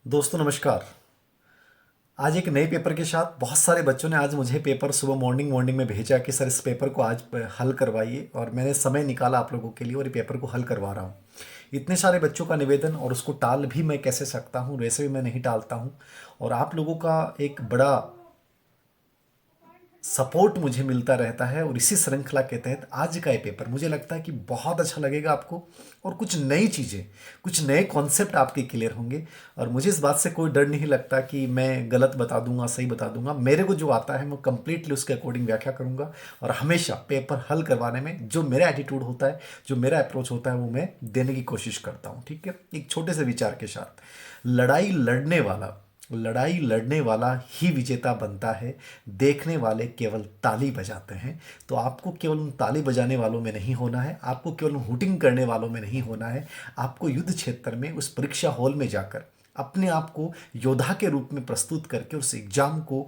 दोस्तों नमस्कार। आज एक नए पेपर के साथ बहुत सारे बच्चों ने आज मुझे पेपर सुबह मॉर्निंग मॉर्निंग में भेजा कि सर इस पेपर को आज हल करवाइए, और मैंने समय निकाला आप लोगों के लिए और ये पेपर को हल करवा रहा हूँ। इतने सारे बच्चों का निवेदन, और उसको टाल भी मैं कैसे सकता हूँ, वैसे भी मैं नहीं टालता हूँ। और आप लोगों का एक बड़ा सपोर्ट मुझे मिलता रहता है, और इसी श्रृंखला के तहत आज का ये पेपर मुझे लगता है कि बहुत अच्छा लगेगा आपको, और कुछ नई चीज़ें, कुछ नए कॉन्सेप्ट आपके क्लियर होंगे। और मुझे इस बात से कोई डर नहीं लगता कि मैं गलत बता दूंगा, सही बता दूंगा। मेरे को जो आता है मैं कंप्लीटली उसके अकॉर्डिंग व्याख्या करूंगा, और हमेशा पेपर हल करवाने में जो मेरा एटीट्यूड होता है, जो मेरा अप्रोच होता है, वो मैं देने की कोशिश करता हूँ। ठीक है, एक छोटे से विचार के साथ, लड़ाई लड़ने वाला लड़ाई लड़ने वाला ही विजेता बनता है, देखने वाले केवल ताली बजाते हैं। तो आपको केवल उन ताली बजाने वालों में नहीं होना है, आपको केवल हुटिंग करने वालों में नहीं होना है। आपको युद्ध क्षेत्र में, उस परीक्षा हॉल में जाकर अपने आप को योद्धा के रूप में प्रस्तुत करके उस एग्जाम को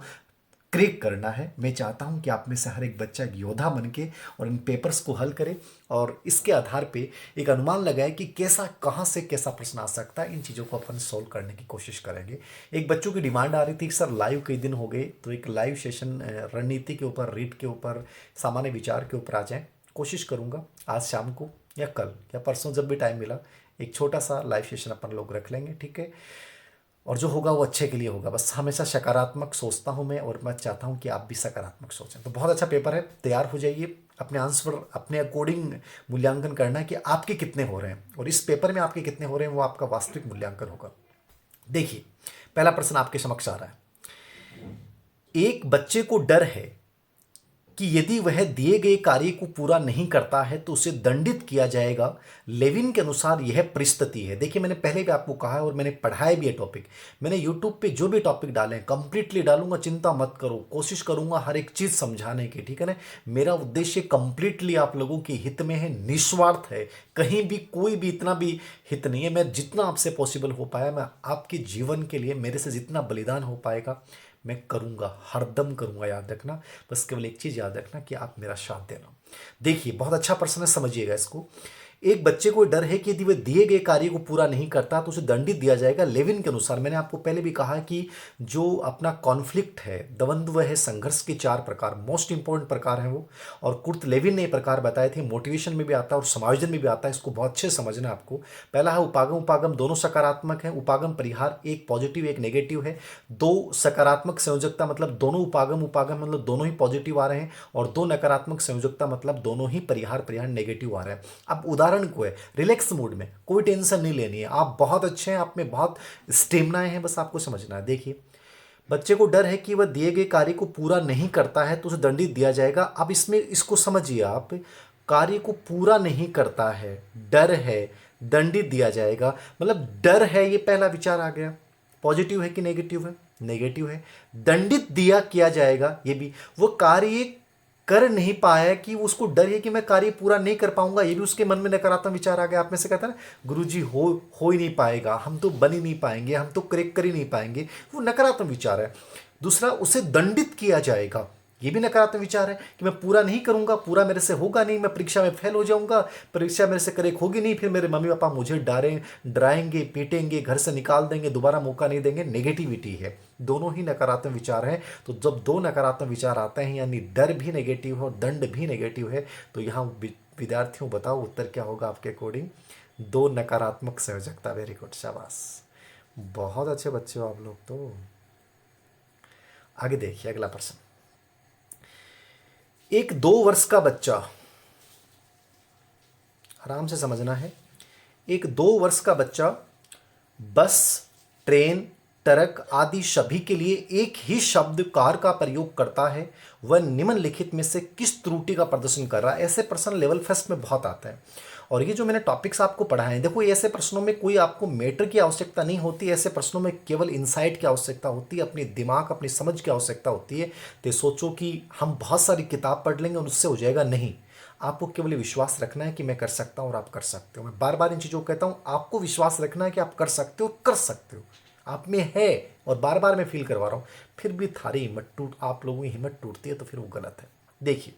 क्रैक करना है। मैं चाहता हूं कि आप में से हर एक बच्चा एक योद्धा बन के और इन पेपर्स को हल करे, और इसके आधार पे एक अनुमान लगाए कि कैसा, कहां से कैसा प्रश्न आ सकता है। इन चीज़ों को अपन सोल्व करने की कोशिश करेंगे। एक बच्चों की डिमांड आ रही थी कि सर लाइव कई दिन हो गए, तो एक लाइव सेशन रणनीति के ऊपर, रीट के ऊपर, सामान्य विचार के ऊपर आ जाए। कोशिश करूंगा आज शाम को या कल या परसों, जब भी टाइम मिला, एक छोटा सा लाइव सेशन अपन लोग रख लेंगे। ठीक है, और जो होगा वो अच्छे के लिए होगा। बस हमेशा सकारात्मक सोचता हूँ मैं, और मैं चाहता हूँ कि आप भी सकारात्मक सोचें। तो बहुत अच्छा पेपर है, तैयार हो जाइए। अपने आंसर अपने अकॉर्डिंग मूल्यांकन करना है कि आपके कितने हो रहे हैं, और इस पेपर में आपके कितने हो रहे हैं वो आपका वास्तविक मूल्यांकन होगा। देखिए, पहला प्रश्न आपके समक्ष आ रहा है। एक बच्चे को डर है कि यदि वह दिए गए कार्य को पूरा नहीं करता है तो उसे दंडित किया जाएगा। लेविन के अनुसार यह परिस्थिति है। देखिए, मैंने पहले भी आपको कहा है और मैंने पढ़ाया भी है टॉपिक। मैंने यूट्यूब पे जो भी टॉपिक डाले हैं कंप्लीटली डालूंगा, चिंता मत करो। कोशिश करूंगा हर एक चीज समझाने की, ठीक है ना। मेरा उद्देश्य कंप्लीटली आप लोगों के हित में है, निस्वार्थ है। कहीं भी कोई भी इतना भी हित नहीं है। मैं जितना आपसे पॉसिबल हो पाया, मैं आपके जीवन के लिए मेरे से जितना बलिदान हो पाएगा मैं करूंगा, हरदम करूंगा। याद रखना, बस केवल एक चीज याद रखना कि आप मेरा साथ देना। देखिए, बहुत अच्छा प्रश्न है, समझिएगा इसको। एक बच्चे को डर है कि यदि वह दिए गए कार्य को पूरा नहीं करता तो उसे दंडित दिया जाएगा। लेविन के अनुसार, मैंने आपको पहले भी कहा कि जो अपना कॉन्फ्लिक्ट है, द्वंद्व है, संघर्ष के 4 प्रकार, मोस्ट इंपॉर्टेंट प्रकार है वो। और कुर्ट लेविन ने ये प्रकार बताए थे। मोटिवेशन में भी आता है और समायोजन में भी आता है। इसको बहुत अच्छे से समझना है आपको। पहला है उपागम। उपागम दोनों सकारात्मक है। उपागम परिहार, एक पॉजिटिव एक नेगेटिव है। दो सकारात्मक संयोजकता मतलब दोनों उपागम उपागम मतलब दोनों ही पॉजिटिव आ रहे हैं, और दो नकारात्मक संयोजकता मतलब दोनों ही परिहार परिहार नेगेटिव आ रहे हैं। अब उदाहरण को है, रिलैक्स मूड में, कोई टेंशन नहीं लेनी है, आप बहुत अच्छे हैं, आप में बहुत स्टेमिना है, बस आपको समझना है। देखिए, बच्चे को डर है कि वह दिए गए कार्य को पूरा नहीं करता है तो उसे दंडित दिया जाएगा। अब इसमें इसको समझिए आप, कार्य को पूरा नहीं करता है, डर है, दंडित दिया जाएगा, मतलब डर है, ये पहला विचार आ गया। पॉजिटिव है कि नेगेटिव है? नेगेटिव है। दंडित दिया किया जाएगा, ये भी। वो कार्य कर नहीं पाया कि उसको डर है कि मैं कार्य पूरा नहीं कर पाऊंगा, ये भी उसके मन में नकारात्मक विचार आ गया। आप में से कहता है ना, गुरुजी हो ही नहीं पाएगा, हम तो बन ही नहीं पाएंगे, हम तो क्रैक कर ही नहीं पाएंगे, वो नकारात्मक विचार है। दूसरा, उसे दंडित किया जाएगा, ये भी नकारात्मक विचार है कि मैं पूरा नहीं करूंगा, पूरा मेरे से होगा नहीं, मैं परीक्षा में फेल हो जाऊंगा, परीक्षा मेरे से क्रैक होगी नहीं, फिर मेरे मम्मी पापा मुझे डराएंगे, पीटेंगे, घर से निकाल देंगे, दोबारा मौका नहीं देंगे। नेगेटिविटी है, दोनों ही नकारात्मक विचार हैं। तो जब दो नकारात्मक विचार आते हैं, यानी डर भी नेगेटिव है और दंड भी नेगेटिव है, तो यहाँ विद्यार्थियों बताओ उत्तर क्या होगा आपके अकॉर्डिंग? दो नकारात्मक संयोजकता। वेरी गुड, शाबाश, बहुत अच्छे बच्चे हो आप लोग तो। आगे देखिए अगला प्रश्न। एक 2 वर्ष का बच्चा, आराम से समझना है। एक 2 वर्ष का बच्चा बस, ट्रेन, ट्रक आदि सभी के लिए एक ही शब्द कार का प्रयोग करता है। वह निम्नलिखित में से किस त्रुटि का प्रदर्शन कर रहा है? ऐसे प्रश्न लेवल फर्स्ट में बहुत आते हैं, और ये जो मैंने टॉपिक्स आपको पढ़ाए हैं, देखो ऐसे प्रश्नों में कोई आपको मैटर की आवश्यकता नहीं होती। ऐसे प्रश्नों में केवल इंसाइट की आवश्यकता होती है, अपनी दिमाग, अपनी समझ की आवश्यकता होती है। तो सोचो कि हम बहुत सारी किताब पढ़ लेंगे और उससे हो जाएगा, नहीं। आपको केवल विश्वास रखना है कि मैं कर सकता हूं और आप कर सकते हो। मैं बार बार इन चीज़ों को कहता हूं, आपको विश्वास रखना है कि आप कर सकते हो, कर सकते हो, आप में है। और बार बार मैं फील करवा रहा हूं, फिर भी थारी हिम्मत आप लोगों की हिम्मत टूटती है तो फिर वो गलत है। देखिए,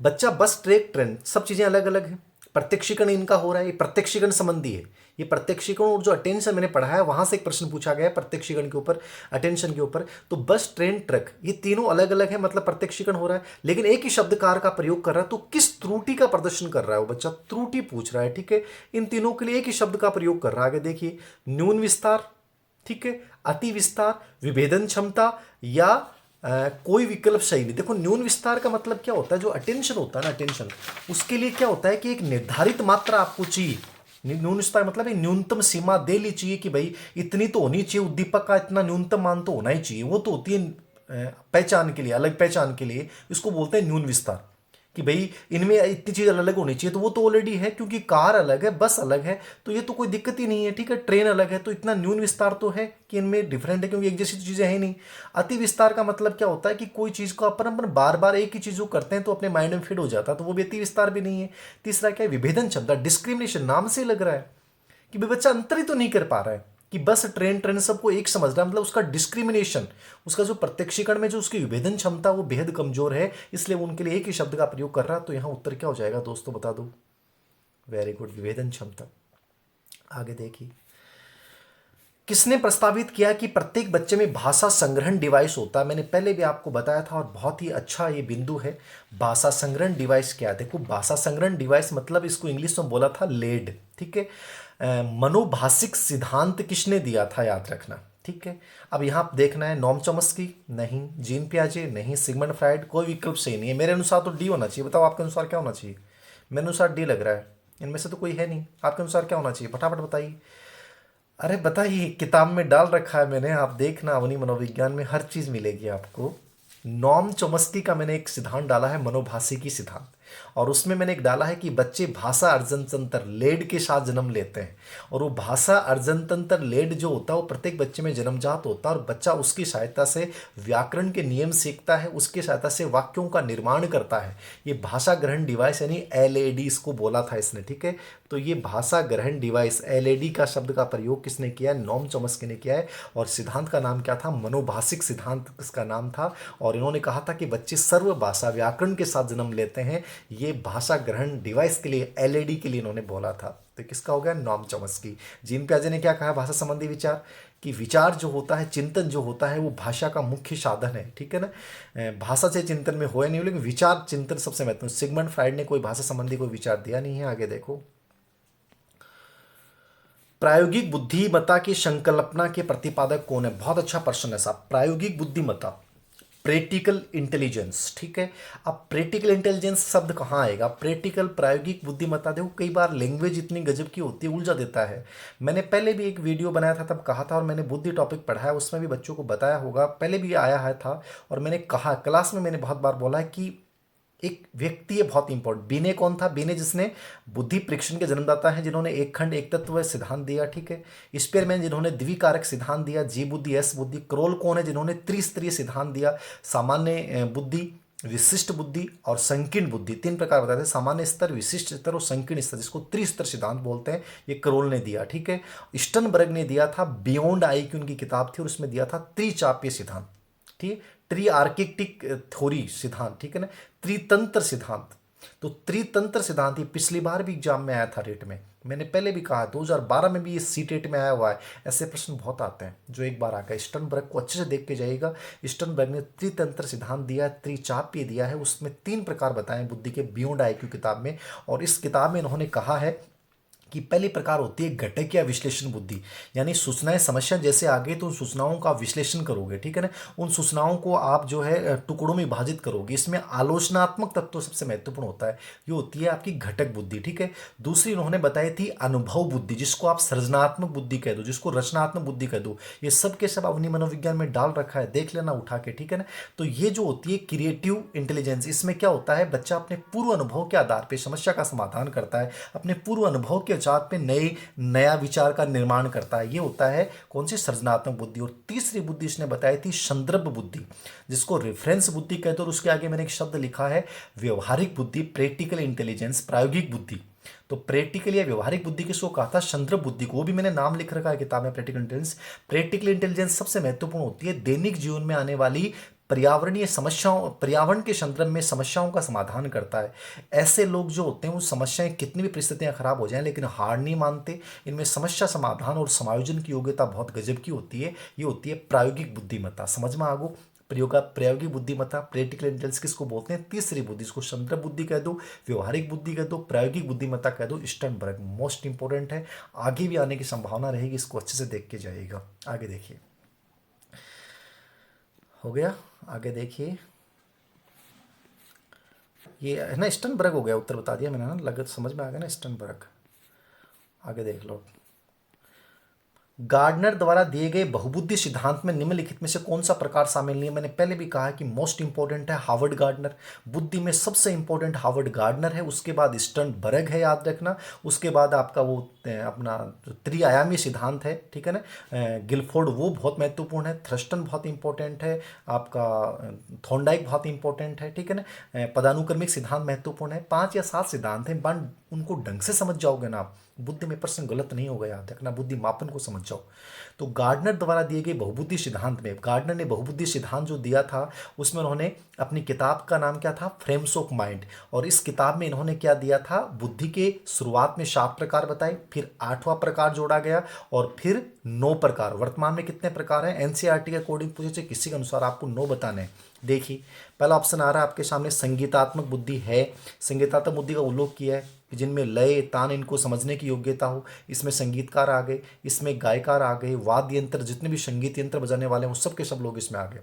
बच्चा बस, ट्रेक, ट्रेन, सब चीज़ें अलग अलग हैं। प्रत्यक्षीकरण इनका हो रहा है, ये प्रत्यक्षीकरण संबंधी है। ये प्रत्यक्षीकरण और जो अटेंशन मैंने पढ़ा है वहां से एक प्रश्न पूछा गया है प्रत्यक्षीकरण के ऊपर, अटेंशन के ऊपर। तो बस, ट्रेन, ट्रक, ये तीनों अलग अलग है, मतलब प्रत्यक्षीकरण हो रहा है, लेकिन एक ही शब्दकार का प्रयोग कर रहा है। तो किस त्रुटि का प्रदर्शन कर रहा है वो बच्चा, त्रुटि पूछ रहा है, ठीक है। इन तीनों के लिए एक ही शब्द का प्रयोग कर रहा है। आगे देखिए, न्यून विस्तार, ठीक है, अति विस्तार, विभेदन क्षमता, या कोई विकल्प सही नहीं। देखो, न्यून विस्तार का मतलब क्या होता है, जो अटेंशन होता है ना, अटेंशन, उसके लिए क्या होता है कि एक निर्धारित मात्रा आपको चाहिए। न्यून विस्तार मतलब एक न्यूनतम सीमा दे ली चाहिए कि भाई इतनी तो होनी चाहिए, उद्दीपक का इतना न्यूनतम मान तो होना ही चाहिए। वो तो होती है पहचान के लिए, अलग पहचान के लिए, इसको बोलते हैं न्यून विस्तार, कि भाई इनमें इतनी चीज़ अलग होनी चाहिए। तो वो तो ऑलरेडी है, क्योंकि कार अलग है, बस अलग है, तो ये तो कोई दिक्कत ही नहीं है, ठीक है। ट्रेन अलग है, तो इतना न्यून विस्तार तो है कि इनमें डिफरेंट है, क्योंकि एक जैसी चीज़ें हैं नहीं। अति विस्तार का मतलब क्या होता है कि कोई चीज़ को अपन बार बार एक ही चीज़ को करते हैं तो अपने माइंड में फिट हो जाता है, तो वो भी अति विस्तार भी नहीं है। तीसरा क्या है, विभेदन क्षमता, डिस्क्रिमिनेशन, नाम से लग रहा है कि भाई बच्चा अंतर ही तो नहीं कर पा रहा है कि बस, ट्रेन, ट्रेन सबको एक समझ रहा है, मतलब उसका डिस्क्रिमिनेशन, उसका जो प्रत्यक्षीकरण में जो उसकी विभेदन क्षमता वो बेहद कमजोर है, इसलिए वो उनके लिए एक ही शब्द का प्रयोग कर रहा है। तो यहां उत्तर क्या हो जाएगा दोस्तों, बता दो। वेरी गुड, विभेदन क्षमता। आगे देखिए, किसने प्रस्तावित किया कि प्रत्येक बच्चे में भाषा संग्रहण डिवाइस होता है। मैंने पहले भी आपको बताया था और बहुत ही अच्छा ये बिंदु है। भाषा संग्रहण डिवाइस क्या है, देखो, भाषा संग्रहण डिवाइस मतलब इसको इंग्लिश में बोला था लेड, ठीक है। मनोभाषिक सिद्धांत किसने दिया था, याद रखना, ठीक है। अब यहाँ देखना है, नॉम चॉम्स्की नहीं, जीन पियाजे नहीं, सिगमंड फ्राइड, कोई विकल्प सही नहीं है। मेरे अनुसार तो डी होना चाहिए। बताओ आपके अनुसार क्या होना चाहिए। मेरे अनुसार डी लग रहा है, इनमें से तो कोई है नहीं। आपके अनुसार क्या होना चाहिए, फटाफट बताइए। अरे बताइए, किताब में डाल रखा है मैंने, आप देखना, अवनी मनोविज्ञान में हर चीज मिलेगी आपको। नॉम चॉम्स्की का मैंने एक सिद्धांत डाला है, मनोभाषिकी सिद्धांत, और उसमें मैंने एक डाला है कि बच्चे भाषा अर्जन तंत्र लेड के साथ जन्म लेते हैं, और वो भाषा अर्जन तंत्र लेड जो होता है वो प्रत्येक बच्चे में जन्मजात होता है, और बच्चा उसकी सहायता से व्याकरण के नियम सीखता है, उसकी सहायता से वाक्यों का निर्माण करता है। ये भाषा ग्रहण डिवाइस यानी एलएडी इसको बोला था इसने, ठीक है। तो ये भाषा ग्रहण डिवाइस एलएडी का शब्द का प्रयोग किसने किया है, नॉम चॉम्स्की ने किया है। और सिद्धांत का नाम क्या था, मनोभाषिक सिद्धांत इसका नाम था। और इन्होंने कहा था कि बच्चे सर्व भाषा व्याकरण के साथ जन्म लेते हैं। ये भाषा ग्रहण डिवाइस के लिए, एलएडी के लिए इन्होंने बोला था। तो किसका हो गया, नॉम चॉम्स्की। जीन पियाजे ने क्या कहा, भाषा संबंधी विचार, कि विचार जो होता है, चिंतन जो होता है, वो भाषा का मुख्य साधन है, ठीक है ना। भाषा से चिंतन में होए नहीं, लेकिन विचार चिंतन सबसे महत्वपूर्ण। सिगमंड फ्राइड ने कोई भाषा संबंधी कोई विचार दिया नहीं है। आगे देखो, प्रायोगिक बुद्धिमत्ता की संकल्पना के प्रतिपादक कौन है। बहुत अच्छा प्रश्न है साहब। प्रायोगिक बुद्धिमत्ता, प्रैक्टिकल इंटेलिजेंस, ठीक है। अब प्रैक्टिकल इंटेलिजेंस शब्द कहाँ आएगा, प्रैक्टिकल, प्रायोगिक बुद्धिमत्ता। देखो, कई बार लैंग्वेज इतनी गजब की होती है, उलझा देता है। मैंने पहले भी एक वीडियो बनाया था, तब कहा था, और मैंने बुद्धि टॉपिक पढ़ा है, उसमें भी बच्चों को बताया होगा, पहले भी आया है था। और मैंने कहा क्लास में, मैंने बहुत बार बोला है कि एक व्यक्ति है बहुत इंपॉर्टेंट। बीने कौन था, बीने जिसने बुद्धि परीक्षण के जन्मदाता हैं, जिन्होंने एक खंड एक तत्व सिद्धांत दिया, ठीक है। स्पेयरमैन जिन्होंने द्विकारक सिद्धांत दिया, जी बुद्धि, एस बुद्धि। क्रोल कौन है, जिन्होंने त्रिस्तरीय सिद्धांत दिया, सामान्य बुद्धि, विशिष्ट बुद्धि और संकीर्ण बुद्धि। तीन प्रकार बताते हैं, सामान्य स्तर, विशिष्ट स्तर और संकीर्ण स्तर, जिसको त्रिस्तर सिद्धांत बोलते हैं। ये क्रोल ने दिया, ठीक है। स्टर्नबर्ग ने दिया था बियॉन्ड आईक्यू, उनकी किताब थी, और उसमें दिया था त्रिचापीय सिद्धांत, ठीक, ट्री आर्किटेक्टिक थ्योरी सिद्धांत, ठीक है ना, त्रितंत्र सिद्धांत। तो त्रितंत्र सिद्धांत ये पिछली बार भी एग्जाम में आया था रेट में, मैंने पहले भी कहा 2012 में भी ये सीटेट में आया हुआ है। ऐसे प्रश्न बहुत आते हैं जो एक बार आ गए। स्टर्नबर्ग को अच्छे से देख के जाइएगा। स्टर्नबर्ग ने त्रितंत्र सिद्धांत दिया है, त्रिचापीय दिया है, उसमें 3 प्रकार बताए बुद्धि के, बियॉन्ड आईक्यू किताब में। और इस किताब में इन्होंने कहा है कि पहली प्रकार होती है घटक या विश्लेषण बुद्धि, यानी सूचनाएं समस्या जैसे आ गई तो उन सूचनाओं का विश्लेषण करोगे, ठीक है ना। उन सूचनाओं को आप जो है टुकड़ों में विभाजित करोगे। इसमें आलोचनात्मक तत्व सबसे महत्वपूर्ण होता है, ये होती है आपकी घटक बुद्धि, ठीक है। दूसरी इन्होंने बताई थी अनुभव बुद्धि, जिसको आप सृजनात्मक बुद्धि कह दो, जिसको रचनात्मक बुद्धि कह दो। ये सब के सब अवनी मनोविज्ञान में डाल रखा है, देख लेना उठा के, ठीक है ना। तो ये जो होती है क्रिएटिव इंटेलिजेंस, इसमें क्या होता है, बच्चा अपने पूर्व अनुभव के आधार पर समस्या का समाधान करता है, अपने पूर्व अनुभव के आधार पर नया विचार का निर्माण करता है। ये होता है कौन सी, सृजनात्मक बुद्धि। और तीसरी बुद्धि इसने बताई थी संदर्भ बुद्धि, जिसको रेफरेंस बुद्धि कहते हैं। और उसके आगे मैंने एक शब्द लिखा है व्यवहारिक बुद्धि, प्रैक्टिकल इंटेलिजेंस, प्रायोगिक बुद्धि। तो प्रैक्टिकल या व्यवहारिक बुद्धि किसको कहा था, संदर्भ बुद्धि को। वो भी मैंने नाम लिख रखा है किताब में, प्रैक्टिकल इंटेलिजेंस। प्रैक्टिकल इंटेलिजेंस सबसे महत्वपूर्ण होती है दैनिक जीवन में आने वाली पर्यावरणीय समस्याओं, पर्यावरण के संदर्भ में समस्याओं का समाधान करता है। ऐसे लोग जो होते हैं वो समस्याएं कितनी भी परिस्थितियां खराब हो जाएं लेकिन हार नहीं मानते। इनमें समस्या समाधान और समायोजन की योग्यता बहुत गजब की होती है। ये होती है प्रायोगिक बुद्धिमत्ता। समझ में आगो, प्रायोगिक बुद्धिमत्ता, प्रैक्टिकल इंटेलिजेंस किसको बोलते हैं? तीसरी बुद्धि, इसको संदर्भ बुद्धि कह दो, व्यवहारिक बुद्धि कह दो, प्रायोगिक बुद्धिमत्ता कह दो। स्टर्नबर्ग मोस्ट इंपॉर्टेंट है, आगे भी आने की संभावना रहेगी, इसको अच्छे से देख के जाइएगा। आगे देखिए, हो गया, आगे देखिए, ये है ना स्टर्नबर्ग हो गया, उत्तर बता दिया मैंने ना, लगत समझ में आ गया ना स्टर्नबर्ग। आगे देख लो, गार्डनर द्वारा दिए गए बहुबुद्धि सिद्धांत में निम्नलिखित में से कौन सा प्रकार शामिल नहीं है? मैंने पहले भी कहा कि मोस्ट इंपॉर्टेंट है हार्वर्ड गार्डनर, बुद्धि में सबसे इंपॉर्टेंट हार्वर्ड गार्डनर है, उसके बाद स्टर्नबर्ग है, याद रखना, उसके बाद आपका वो अपना जो त्रिआयामी सिद्धांत है, ठीक है ना, गिलफोर्ड, वो बहुत महत्वपूर्ण है, थ्रस्टन बहुत इंपॉर्टेंट है, आपका थॉर्नडाइक बहुत इंपॉर्टेंट है, ठीक है ना, पदानुक्रमिक सिद्धांत महत्वपूर्ण है। 5 या 7 सिद्धांत हैं, बन उनको ढंग से समझ जाओगे ना आप, बुद्धि में प्रश्न गलत नहीं होगा, याद रखना, बुद्धि मापन को समझ जाओ। तो गार्डनर द्वारा दिए गए बहुबुद्धि सिद्धांत में, गार्डनर ने बहुबुद्धि सिद्धांत जो दिया था उसमें उन्होंने अपनी किताब का नाम क्या था? Frames of mind. और इस किताब में इन्होंने क्या दिया था? बुद्धि के शुरुआत में 7 प्रकार बताए, फिर 8वां प्रकार जोड़ा गया और फिर 9 प्रकार। वर्तमान में कितने प्रकार हैं? एनसीईआरटी के अकॉर्डिंग पूछे, किसी के अनुसार आपको 9 बताने हैं। देखिए, पहला ऑप्शन आ रहा है आपके सामने, संगीतात्मक बुद्धि है। संगीतात्मक बुद्धि का उल्लेख किया है जिनमें लय तान इनको समझने की योग्यता हो। इसमें संगीतकार आ गए, इसमें गायकार आ गए, वाद्य यंत्र, जितने भी संगीत यंत्र बजाने वाले हैं वो सब के सब लोग इसमें आ गए।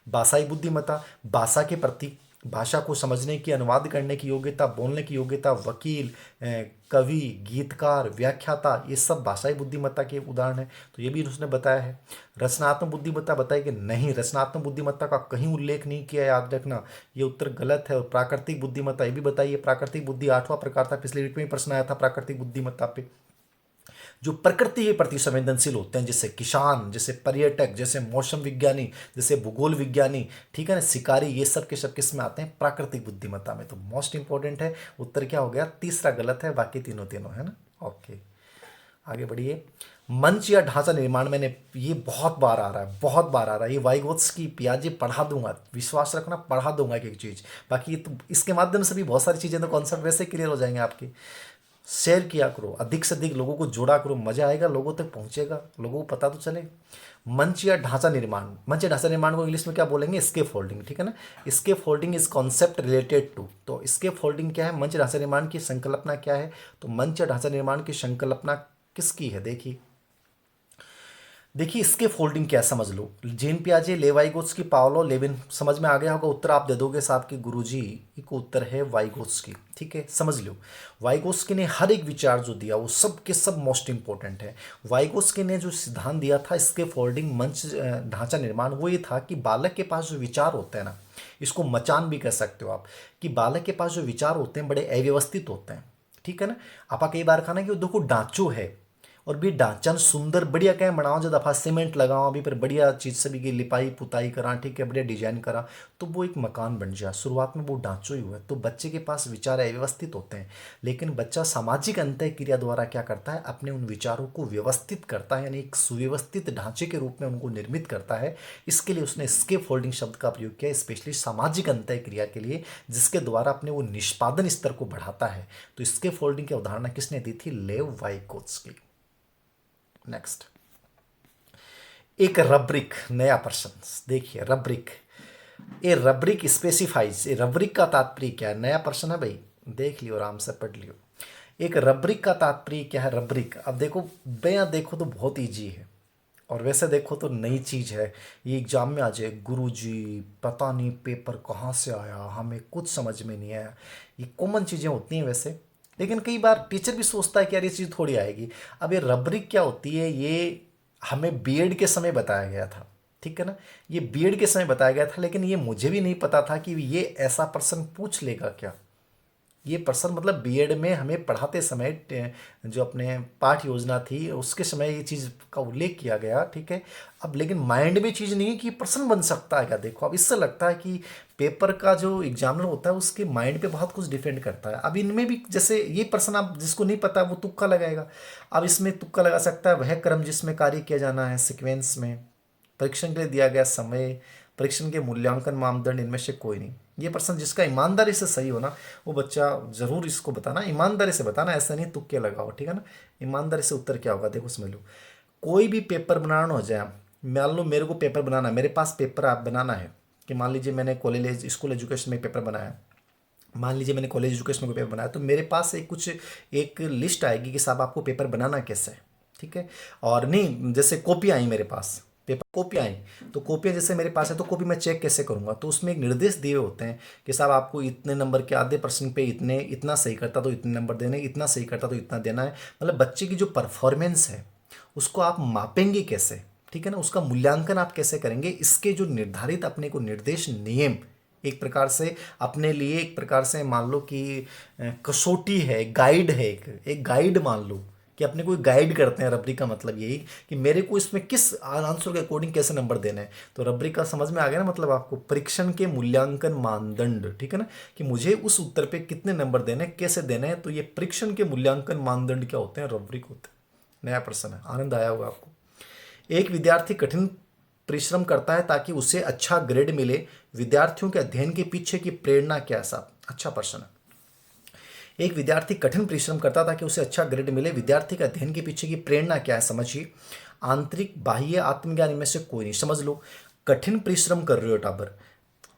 भाषाई बुद्धिमत्ता, भाषा के प्रति, भाषा को समझने की, अनुवाद करने की योग्यता, बोलने की योग्यता, वकील, कवि, गीतकार, व्याख्याता, ये सब भाषाई बुद्धिमत्ता के उदाहरण है, तो ये भी उसने बताया है। रचनात्मक बुद्धिमत्ता बताई कि नहीं, रचनात्मक बुद्धिमत्ता का कहीं उल्लेख नहीं किया, याद रखना, ये उत्तर गलत है। और प्राकृतिक बुद्धिमत्ता, ये भी बताइए, प्राकृतिक बुद्धि 8वां प्रकार था, पिछले वीक में प्रश्न आया था प्राकृतिक बुद्धिमत्ता पे। जो प्रकृति के प्रति संवेदनशील होते हैं, जैसे किसान, जैसे पर्यटक, जैसे मौसम विज्ञानी, जैसे भूगोल विज्ञानी, ठीक है ना, शिकारी, ये सब के सब किस में आते हैं? प्राकृतिक बुद्धिमत्ता में। तो मोस्ट इंपॉर्टेंट है, उत्तर क्या हो गया? तीसरा गलत है, बाकी तीनों तीनों है ना। ओके, आगे बढ़िए। मंच या ढांचा निर्माण, मैंने ये बहुत बार आ रहा है, बहुत बार आ रहा है, ये वाइगोत्स्की, पियाजे पढ़ा दूंगा, विश्वास रखना, पढ़ा दूंगा एक एक चीज़। बाकी ये तो इसके माध्यम से भी बहुत सारी चीज़ें तो कॉन्सेप्ट वैसे क्लियर हो जाएंगे आपके। शेयर किया करो, अधिक से अधिक लोगों को जोड़ा करो, मजा आएगा, लोगों तक पहुंचेगा, लोगों को पता तो चले। मंच या ढांचा निर्माण, मंच या ढांचा निर्माण को इंग्लिश में क्या बोलेंगे? स्केप फोल्डिंग, ठीक है ना। Scaffolding is concept related to, तो स्केप फोल्डिंग क्या है? मंच ढांचा निर्माण की संकल्पना क्या है? तो मंच या ढांचा निर्माण की संकल्पना किसकी है? देखिए इसके फोल्डिंग क्या, समझ लो। जेन पियाजे, लेवाइगोत्स्की, पावलो लेविन, समझ में आ गया होगा। उत्तर आप दे दोगे साहब की गुरुजी, को उत्तर है वाइगोत्स्की, ठीक है, समझ लो। वाइगोत्स्की ने हर एक विचार जो दिया वो सब के सब मोस्ट इंपॉर्टेंट है। वाइगोत्स्की ने जो सिद्धांत दिया था इसके फोल्डिंग मंच ढांचा निर्माण, वो ये था कि बालक के पास जो विचार होते हैं ना, इसको मचान भी कह सकते हो आप, कि बालक के पास जो विचार होते हैं बड़े अव्यवस्थित होते हैं, ठीक है ना। आपा कई बार खाना कि देखो ढांचो है और भी ढांचा सुंदर बढ़िया कहें बनाओ, जो दफा सीमेंट लगाओ अभी पर बढ़िया चीज़ से भी की लिपाई पुताई करा, ठीक है, बढ़िया डिजाइन करा, तो वो एक मकान बन जाए। शुरुआत में वो ढांचो ही हुआ। तो बच्चे के पास विचार अव्यवस्थित होते हैं, लेकिन बच्चा सामाजिक अंतः क्रिया द्वारा क्या करता है? अपने उन विचारों को व्यवस्थित करता है, यानी एक सुव्यवस्थित ढांचे के रूप में उनको निर्मित करता है। इसके लिए उसने स्केप फोल्डिंग शब्द का प्रयोग किया, स्पेशली सामाजिक अंतः क्रिया के लिए, जिसके द्वारा अपने वो निष्पादन स्तर को बढ़ाता है। तो स्केप फोल्डिंग की अवधारणा किसने दी थी? लेव वाइगोत्स्की। नेक्स्ट, एक रब्रिक, नया प्रश्न देखिए, रब्रिक, ए रब्रिक स्पेसिफाइज, ए रब्रिक का तात्पर्य क्या है? नया प्रश्न है भाई, देख लियो, आराम से पढ़ लियो। एक रब्रिक का तात्पर्य क्या है? रब्रिक, अब देखो बयां देखो तो बहुत इजी है, और वैसे देखो तो नई चीज़ है, ये एग्जाम में आ जाए, गुरुजी पता नहीं पेपर कहाँ से आया, हमें कुछ समझ में नहीं आया। ये कॉमन चीज़ें होती हैं वैसे, लेकिन कई बार टीचर भी सोचता है कि यार ये चीज़ थोड़ी आएगी। अब ये रब्रिक क्या होती है? ये हमें बीएड के समय बताया गया था, ठीक है ना, ये बीएड के समय बताया गया था, लेकिन ये मुझे भी नहीं पता था कि ये ऐसा प्रश्न पूछ लेगा क्या। ये प्रश्न मतलब बीएड में हमें पढ़ाते समय जो अपने पाठ योजना थी उसके समय ये चीज़ का उल्लेख किया गया, ठीक है। अब लेकिन माइंड में चीज़ नहीं है कि प्रश्न बन सकता है क्या। देखो अब इससे लगता है कि पेपर का जो एग्जामिनर होता है उसके माइंड पे बहुत कुछ डिपेंड करता है। अब इनमें भी जैसे ये प्रश्न, आप जिसको नहीं पता वो तुक्का लगाएगा। अब इसमें तुक्का लगा सकता है वह क्रम जिसमें कार्य किया जाना है, सिक्वेंस में, परीक्षण के लिए दिया गया समय, परीक्षण के मूल्यांकन मानदंड इनमें से कोई नहीं। ये प्रश्न जिसका ईमानदारी से सही हो ना, वो बच्चा जरूर इसको बताना, ईमानदारी से बताना, ऐसा नहीं तुक्के लगाओ, ठीक है ना। ईमानदारी से उत्तर क्या होगा देखो समझ लो। कोई भी पेपर बनाना हो जाए, मान लो मेरे को पेपर बनाना, मेरे पास पेपर आप बनाना है कि मान लीजिए मैंने कॉलेज स्कूल एजुकेशन में पेपर बनाया, मान लीजिए मैंने कॉलेज एजुकेशन में पेपर बनाया, तो मेरे पास एक लिस्ट आएगी कि साहब आपको पेपर बनाना कैसे है, ठीक है। और नहीं, जैसे कॉपी आई मेरे पास, पेपर कॉपी आई, तो कॉपियाँ जैसे मेरे पास है तो कॉपी मैं चेक कैसे करूँगा, तो उसमें एक निर्देश दिए होते हैं कि साहब आपको इतने नंबर के आधे प्रश्न पे इतना सही करता तो इतने नंबर देने, इतना सही करता तो इतना देना है। मतलब बच्चे की जो परफॉर्मेंस है उसको आप मापेंगे कैसे, ठीक है ना, उसका मूल्यांकन आप कैसे करेंगे, इसके जो निर्धारित अपने को निर्देश नियम एक प्रकार से अपने लिए, एक प्रकार से मान लो कि कसौटी है, गाइड है, एक गाइड मान लो कि अपने को गाइड करते हैं। रबरी का मतलब यही कि मेरे को इसमें किस आंसर के अकॉर्डिंग कैसे नंबर देने हैं। तो रबरी का समझ में आ गया ना, मतलब आपको परीक्षण के मूल्यांकन मानदंड, ठीक है ना, कि मुझे उस उत्तर पे कितने नंबर देने हैं, कैसे देने हैं। तो ये परीक्षण के मूल्यांकन मानदंड क्या होते हैं, रबरिक होते हैं। नया प्रश्न है, आनंद आया होगा आपको। एक विद्यार्थी कठिन परिश्रम करता है ताकि उसे अच्छा ग्रेड मिले, विद्यार्थियों के अध्ययन के पीछे की प्रेरणा क्या है साहब। अच्छा प्रश्न है। एक विद्यार्थी कठिन परिश्रम करता है ताकि उसे अच्छा ग्रेड मिले, विद्यार्थी के अध्ययन के पीछे की प्रेरणा क्या है समझिए। आंतरिक बाह्य आत्मज्ञान इनमें से कोई नहीं। समझ लो, कठिन परिश्रम कर रहे हो टाबर,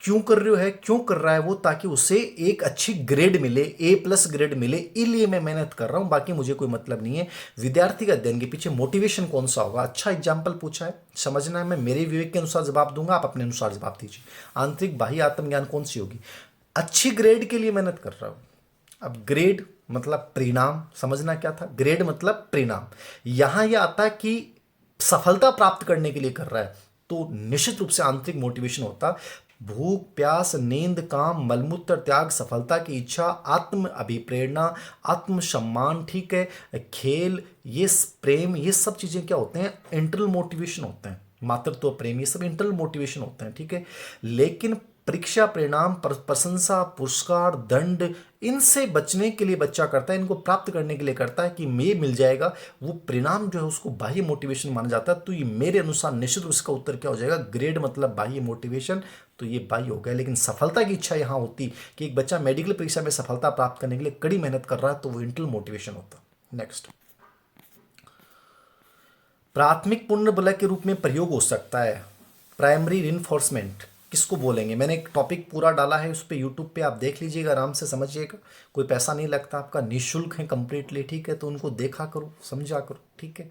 क्यों कर रहे हो है, क्यों कर रहा है वो, ताकि उसे एक अच्छी ग्रेड मिले, A+ ग्रेड मिले, इसलिए मैं मेहनत कर रहा हूं, बाकी मुझे कोई मतलब नहीं है। विद्यार्थी का अध्ययन के पीछे मोटिवेशन कौन सा होगा। अच्छा एग्जाम्पल पूछा है, समझना है, मैं मेरे विवेक के अनुसार जवाब दूंगा, आप अपने अनुसार जवाब दीजिए। आंतरिक बाह्य आत्मज्ञान कौन सी होगी, अच्छी ग्रेड के लिए मेहनत कर रहा हूं। अब ग्रेड मतलब परिणाम, समझना क्या था, ग्रेड मतलब परिणाम। यहां यह आता है कि सफलता प्राप्त करने के लिए कर रहा है, तो निश्चित रूप से आंतरिक मोटिवेशन होता। भूख प्यास नींद काम मलमूत्र त्याग सफलता की इच्छा आत्म अभिप्रेरणा आत्म सम्मान, ठीक है, खेल, ये प्रेम, ये सब चीजें क्या होते हैं, इंटरनल मोटिवेशन होते हैं। मातृत्व प्रेम, ये सब इंटरनल मोटिवेशन होते हैं, ठीक है। लेकिन परीक्षा परिणाम प्रशंसा पुरस्कार दंड, इनसे बचने के लिए बच्चा करता है, इनको प्राप्त करने के लिए करता है कि मैं मिल जाएगा, वो परिणाम जो है उसको बाह्य मोटिवेशन माना जाता है। तो ये मेरे अनुसार निश्चित उसका उत्तर क्या हो जाएगा, ग्रेड मतलब बाह्य मोटिवेशन, तो ये बाह्य हो गया। लेकिन सफलता की इच्छा यहां होती कि एक बच्चा मेडिकल परीक्षा में सफलता प्राप्त करने के लिए कड़ी मेहनत कर रहा है, तो वो इंटरनल मोटिवेशन होता। नेक्स्ट, प्राथमिक पुण्य बल के रूप में प्रयोग हो सकता है, प्राइमरी रिइंफोर्समेंट किसको बोलेंगे। मैंने एक टॉपिक पूरा डाला है उस पर, यूट्यूब पे आप देख लीजिएगा, आराम से समझिएगा, कोई पैसा नहीं लगता आपका, निःशुल्क है कंप्लीटली, ठीक है। तो उनको देखा करो, समझा करो, ठीक है।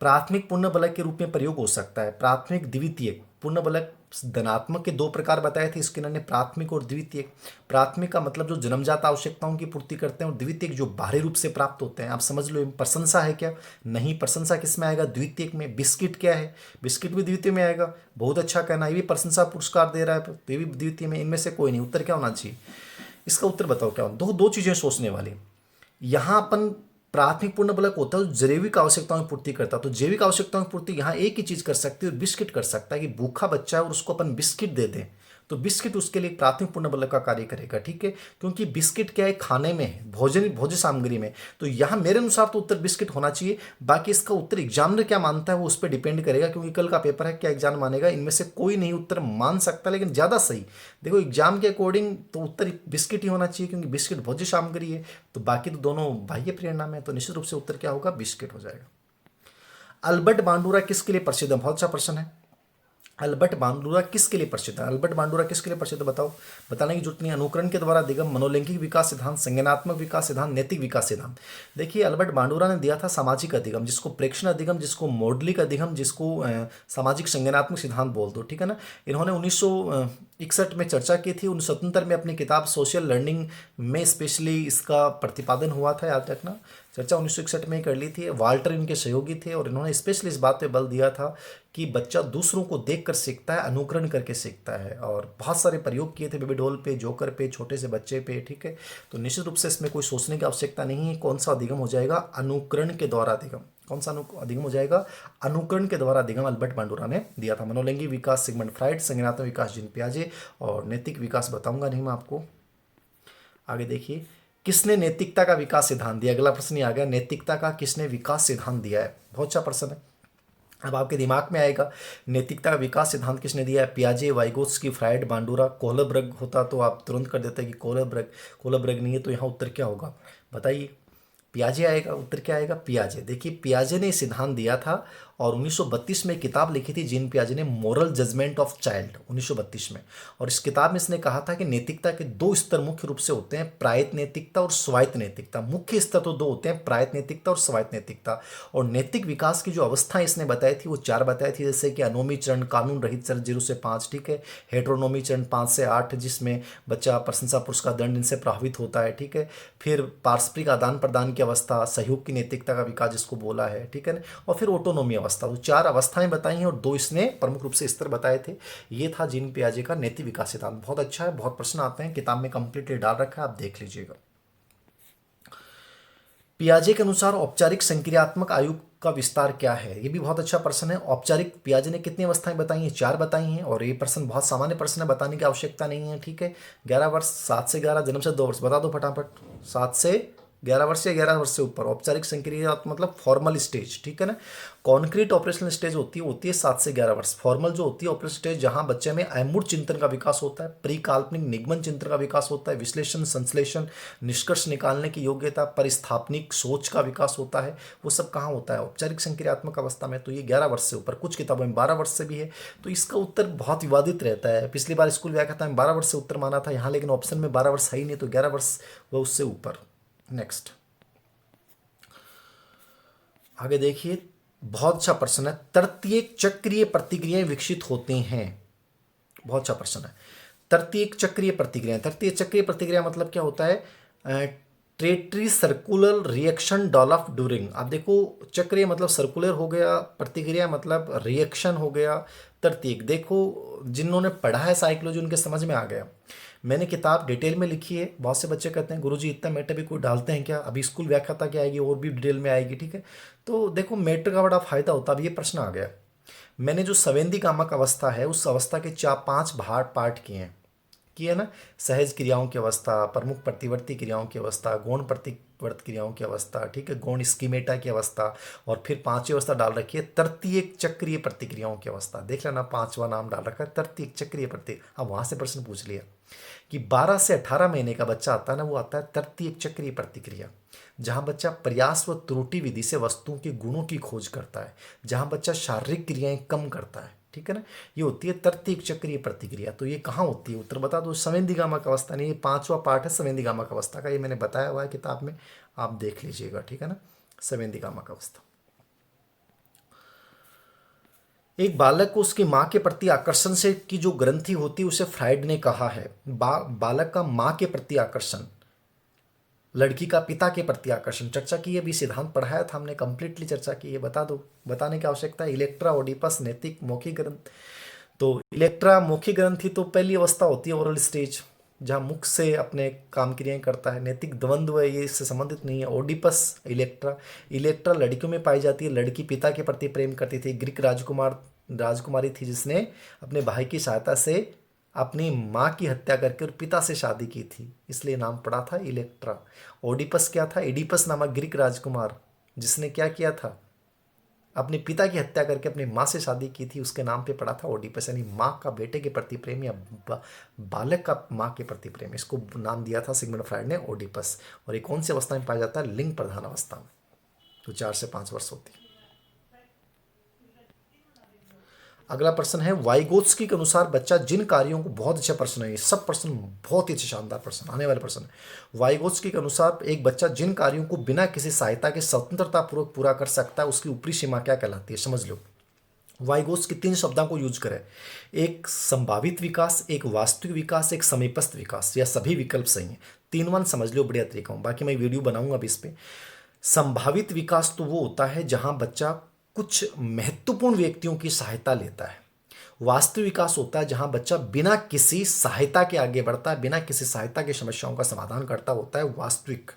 प्राथमिक पुण्य बलक के रूप में प्रयोग हो सकता है, प्राथमिक द्वितीयक पुण्य बलक धनात्मक के दो प्रकार बताए थे स्किनर ने, प्राथमिक और द्वितीयक। प्राथमिक का मतलब जो जन्मजात आवश्यकताओं की पूर्ति करते हैं, और द्वितीयक जो बाहरी रूप से प्राप्त होते हैं। आप समझ लो, प्रशंसा है क्या, नहीं, प्रशंसा किस में आएगा, द्वितीयक में। बिस्किट क्या है, बिस्किट भी द्वितीय में आएगा, बहुत अच्छा कहना, ये भी प्रशंसा पुरस्कार दे रहा है, तो ये भी द्वितीय में। इनमें से कोई नहीं, उत्तर क्या होना चाहिए, इसका उत्तर बताओ क्या। दो दो चीजें सोचने वाली यहां। अपन प्राथमिक पूर्ण बलक होता है जो जैविक आवश्यकताओं की पूर्ति करता है, तो जैविक आवश्यकताओं की पूर्ति यहाँ एक ही चीज कर सकती है, बिस्किट कर सकता है, कि भूखा बच्चा है और उसको अपन बिस्किट दे दें, तो बिस्किट उसके लिए प्राथमिक पूर्ण बलक का कार्य करेगा, ठीक है। क्योंकि बिस्किट क्या है, खाने में है, भोजन सामग्री में, तो यहाँ मेरे अनुसार तो उत्तर बिस्किट होना चाहिए। बाकी इसका उत्तर एग्जामिनर क्या मानता है वो उस पर डिपेंड करेगा, क्योंकि कल का पेपर है, क्या एग्जाम मानेगा, इनमें से कोई नहीं उत्तर मान सकता। लेकिन ज्यादा सही देखो एग्जाम के अकॉर्डिंग तो उत्तर बिस्किट ही होना चाहिए, क्योंकि बिस्किट भोज्य सामग्री है। तो बाकी तो दोनों बाह्य प्रेरणा में, तो निश्चित रूप से उत्तर क्या होगा, बिस्किट हो जाएगा। अल्बर्ट बांडुरा किसके लिए प्रसिद्ध है, बहुत अच्छा प्रश्न है। अल्बर्ट बांडुरा किसके लिए प्रसिद्ध है, अल्बर्ट बांडुरा किसके लिए प्रसिद्ध, बताओ, बताने की जरूरत नहीं। अनुकरण के द्वारा दिगम, मनोलैंगिक विकास सिद्धांत, संज्ञानात्मक विकास सिद्धांत, नैतिक विकास सिद्धांत। देखिए अल्बर्ट बांडुरा ने दिया था सामाजिक अधिगम, जिसको प्रेक्षण अधिगम, जिसको मॉडलिक अधिगम, जिसको सामाजिक संज्ञानात्मक सिद्धांत बोल दो, ठीक है ना। इन्होंने 1961 में चर्चा की थी, 1977 में अपनी किताब सोशल लर्निंग में स्पेशली इसका प्रतिपादन हुआ था, याद रखना। चर्चा 1961 में ही कर ली थी। वाल्टर इनके सहयोगी थे, और इन्होंने स्पेशली इस बात पे बल दिया था कि बच्चा दूसरों को देखकर सीखता है, अनुकरण करके सीखता है। और बहुत सारे प्रयोग किए थे, बेबी डॉल पे, जोकर पे, छोटे से बच्चे पे, ठीक है। तो निश्चित रूप से इसमें कोई सोचने की आवश्यकता नहीं है। कौन सा अधिगम हो जाएगा, अनुकरण के द्वारा अधिगम। कौन सा अधिगम हो जाएगा, अनुकरण के द्वारा अधिगम अल्बर्ट बांडुरा ने दिया था। मनोलैंगिक विकास सिगमंड फ्राइड, संज्ञानात्मक विकास जीन पियाजे, और नैतिक विकास बताऊंगा नहीं मैं आपको। आगे देखिए, किसने नैतिकता का विकास सिद्धांत दिया, अगला प्रश्न आ गया, नैतिकता का किसने विकास सिद्धांत दिया है, बहुत अच्छा प्रश्न है। अब आपके दिमाग में आएगा नैतिकता का विकास सिद्धांत किसने दिया है? पियाजे, वाइगोत्स्की, फ्रायड, बांडुरा। कोहलबर्ग होता तो आप तुरंत कर देते कि कोहलबर्ग। कोहलबर्ग नहीं है, तो यहाँ उत्तर क्या होगा बताइए? पियाजे आएगा। उत्तर क्या आएगा? पियाजे। देखिए, पियाजे ने सिद्धांत दिया था और 1932 में एक किताब लिखी थी जीन पियाजे ने, मोरल जजमेंट ऑफ चाइल्ड, 1932 में। और इस किताब में इसने कहा था कि नैतिकता के दो स्तर मुख्य रूप से होते हैं, प्रायत नैतिकता और स्वायत्त नैतिकता। मुख्य स्तर तो दो होते हैं, प्रायत नैतिकता और स्वायत्त नैतिकता। और नैतिक विकास की जो अवस्थाएं इसने बताई थी वो चार बताई थी, जैसे कि अनोमी चरण, कानून रहित चरण 0 से 5, ठीक है। हेटेरोनोमी चरण 5 से 8, जिसमें बच्चा प्रशंसा पुरस्कार दंड इनसे प्रभावित होता है, ठीक है। फिर पारस्परिक आदान प्रदान की अवस्था, सहयोग की नैतिकता का विकास जिसको बोला है, ठीक है ना। और फिर ऑटोनोमी अवस्था। तो चार अवस्थाएं बताई हैं और दो इसने प्रमुख रूप से स्तर बताए थे। ये था जीन पियाजे का नैतिक विकास सिद्धांत। बहुत अच्छा है, बहुत प्रश्न आते हैं, किताब में कंप्लीटली डाल रखा है, आप देख लीजिएगा। पियाजे के अनुसार औपचारिक संक्रियात्मक आयु का विस्तार क्या है? ये भी बहुत अच्छा प्रश्न है। औपचारिक पियाजे ने कितनी अवस्थाएं बताई हैं? 4 बताई हैं। और ये प्रश्न बहुत सामान्य प्रश्न है, बताने की आवश्यकता नहीं है, ठीक है। 11 वर्ष, 7 से 11, जन्म से 2 वर्ष, बता दो फटाफट। 7 से 11 वर्ष या 11 वर्ष से ऊपर औपचारिक संक्रिया मतलब फॉर्मल स्टेज, ठीक है ना। कॉन्क्रीट ऑपरेशनल स्टेज होती है 7 से 11 वर्ष। फॉर्मल जो होती है ऑपरेशनल स्टेज, जहां बच्चे में अमूर्त चिंतन का विकास होता है, प्री काल्पनिक निगमन चिंतन का विकास होता है, विश्लेषण, संश्लेषण, निष्कर्ष निकालने की योग्यता, परिस्थापनिक सोच का विकास होता है। वो सब कहाँ होता है? औपचारिक संक्रियात्मक अवस्था में। तो ये 11 वर्ष से ऊपर, कुछ किताबों में 12 वर्ष से भी है। तो इसका उत्तर बहुत विवादित रहता है। पिछली बार स्कूल व्याख्याता में 12 वर्ष से उत्तर माना था, यहाँ लेकिन ऑप्शन में 12 वर्ष है ही नहीं, तो 11 वर्ष व उससे ऊपर। नेक्स्ट, आगे देखिए, बहुत अच्छा प्रश्न है। तृतीयक चक्रीय प्रतिक्रियाएं विकसित होती हैं। बहुत अच्छा प्रश्न है। तृतीयक चक्रीय प्रतिक्रिया, तृतीय चक्रीय प्रतिक्रिया मतलब क्या होता है? Treaty circular reaction develop during. आप देखो, चक्रीय मतलब सर्कुलर हो गया, प्रतिक्रिया मतलब रिएक्शन हो गया, तृतीयक। देखो, जिन्होंने पढ़ा है साइकोलॉजी उनके समझ में आ गया। मैंने किताब डिटेल में लिखी है। बहुत से बच्चे कहते हैं गुरुजी इतना मैटर भी कोई डालते हैं क्या? अभी स्कूल व्याख्याता क्या आएगी और भी डिटेल में आएगी, ठीक है। तो देखो, मैटर का बड़ा फायदा होता है। अब ये प्रश्न आ गया, मैंने जो संवेदीकामक अवस्था है उस अवस्था के 4-5 पार्ट किए हैं, किए ना। सहज क्रियाओं की अवस्था, प्रमुख प्रतिवर्ती क्रियाओं की अवस्था, गौण प्रतिवर्त क्रियाओं की अवस्था, ठीक है, गौण स्कीमेटा की अवस्था, और फिर पांचवी अवस्था डाल रखी है तृतीयक चक्रीय प्रतिक्रियाओं की अवस्था। देख लेना, पांचवा नाम डाल रखा है तृतीयक चक्रीय प्रतिक्रिया। अब वहां से प्रश्न पूछ लिया कि 12 से 18 महीने का बच्चा आता है ना, वो आता है तृतीयक चक्रीय प्रतिक्रिया, जहां बच्चा प्रयास व त्रुटि विधि से वस्तुओं के गुणों की खोज करता है, जहां बच्चा शारीरिक क्रियाएं कम करता है, ठीक है ना। ये होती है तृतीयक चक्रीय प्रतिक्रिया। तो ये कहाँ होती है? उत्तर बता दो। संवेदीगामक अवस्था नहीं, ये 5वां पार्ट है संवेदीगामक अवस्था का, ये मैंने बताया हुआ है किताब में, आप देख लीजिएगा, ठीक है ना। संवेदीगामक अवस्था। एक बालक को उसकी माँ के प्रति आकर्षण से की जो ग्रंथि होती है उसे फ्राइड ने कहा है बालक का माँ के प्रति आकर्षण, लड़की का पिता के प्रति आकर्षण। चर्चा की है, अभी सिद्धांत पढ़ाया था हमने, कंप्लीटली चर्चा की है। बता दो, बताने की आवश्यकता है। इलेक्ट्रा, ओडिपस, नैतिक, मौखिक ग्रंथ। तो इलेक्ट्रा मौखिक ग्रंथि तो पहली अवस्था होती है, ओरल स्टेज, जहाँ मुख से अपने काम क्रियाएं करता है। नैतिक द्वंद्व है, ये इससे संबंधित नहीं है। Oedipus, Electra. इलेक्ट्रा लड़कियों में पाई जाती है, लड़की पिता के प्रति प्रेम करती थी। ग्रीक राजकुमारी थी जिसने अपने भाई की सहायता से अपनी माँ की हत्या करके और पिता से शादी की थी, इसलिए नाम पड़ा था इलेक्ट्रा। ओडिपस क्या था? एडिपस नामक ग्रीक राजकुमार जिसने क्या किया था? अपने पिता की हत्या करके अपनी माँ से शादी की थी, उसके नाम पे पड़ा था ओडिपस, यानी माँ का बेटे के प्रति प्रेम या बालक का माँ के प्रति प्रेम, इसको नाम दिया था सिगमंड फ्राइड ने, ओडिपस। और ये कौन सी अवस्था में पाया जाता है? लिंग प्रधान अवस्था में, तो 4 से 5 वर्ष होती है। अगला प्रश्न है, वाइगोत्स्की के अनुसार बच्चा जिन कार्यों को, बहुत अच्छा प्रश्न है, ये सब प्रश्न बहुत ही अच्छे शानदार प्रश्न, आने वाले प्रश्न है। वाइगोत्स्की के अनुसार एक बच्चा जिन कार्यों को बिना किसी सहायता के स्वतंत्रता पूर्वक पूरा कर सकता है उसकी ऊपरी सीमा क्या कहलाती है? समझ लो। वाइगोत्स्की 3 शब्दों को यूज करें, एक संभावित विकास, एक वास्तविक विकास, एक समीपस्थ विकास, या सभी विकल्प सही हैं। 3 समझ लो, बढ़िया तरीका हूँ, बाकी मैं वीडियो बनाऊंगा अभी इस पे। संभावित विकास तो वो होता है जहां बच्चा कुछ महत्वपूर्ण व्यक्तियों की सहायता लेता है। वास्तविक विकास होता है जहां बच्चा बिना किसी सहायता के आगे बढ़ता है, बिना किसी सहायता की समस्याओं का समाधान करता होता है वास्तविक।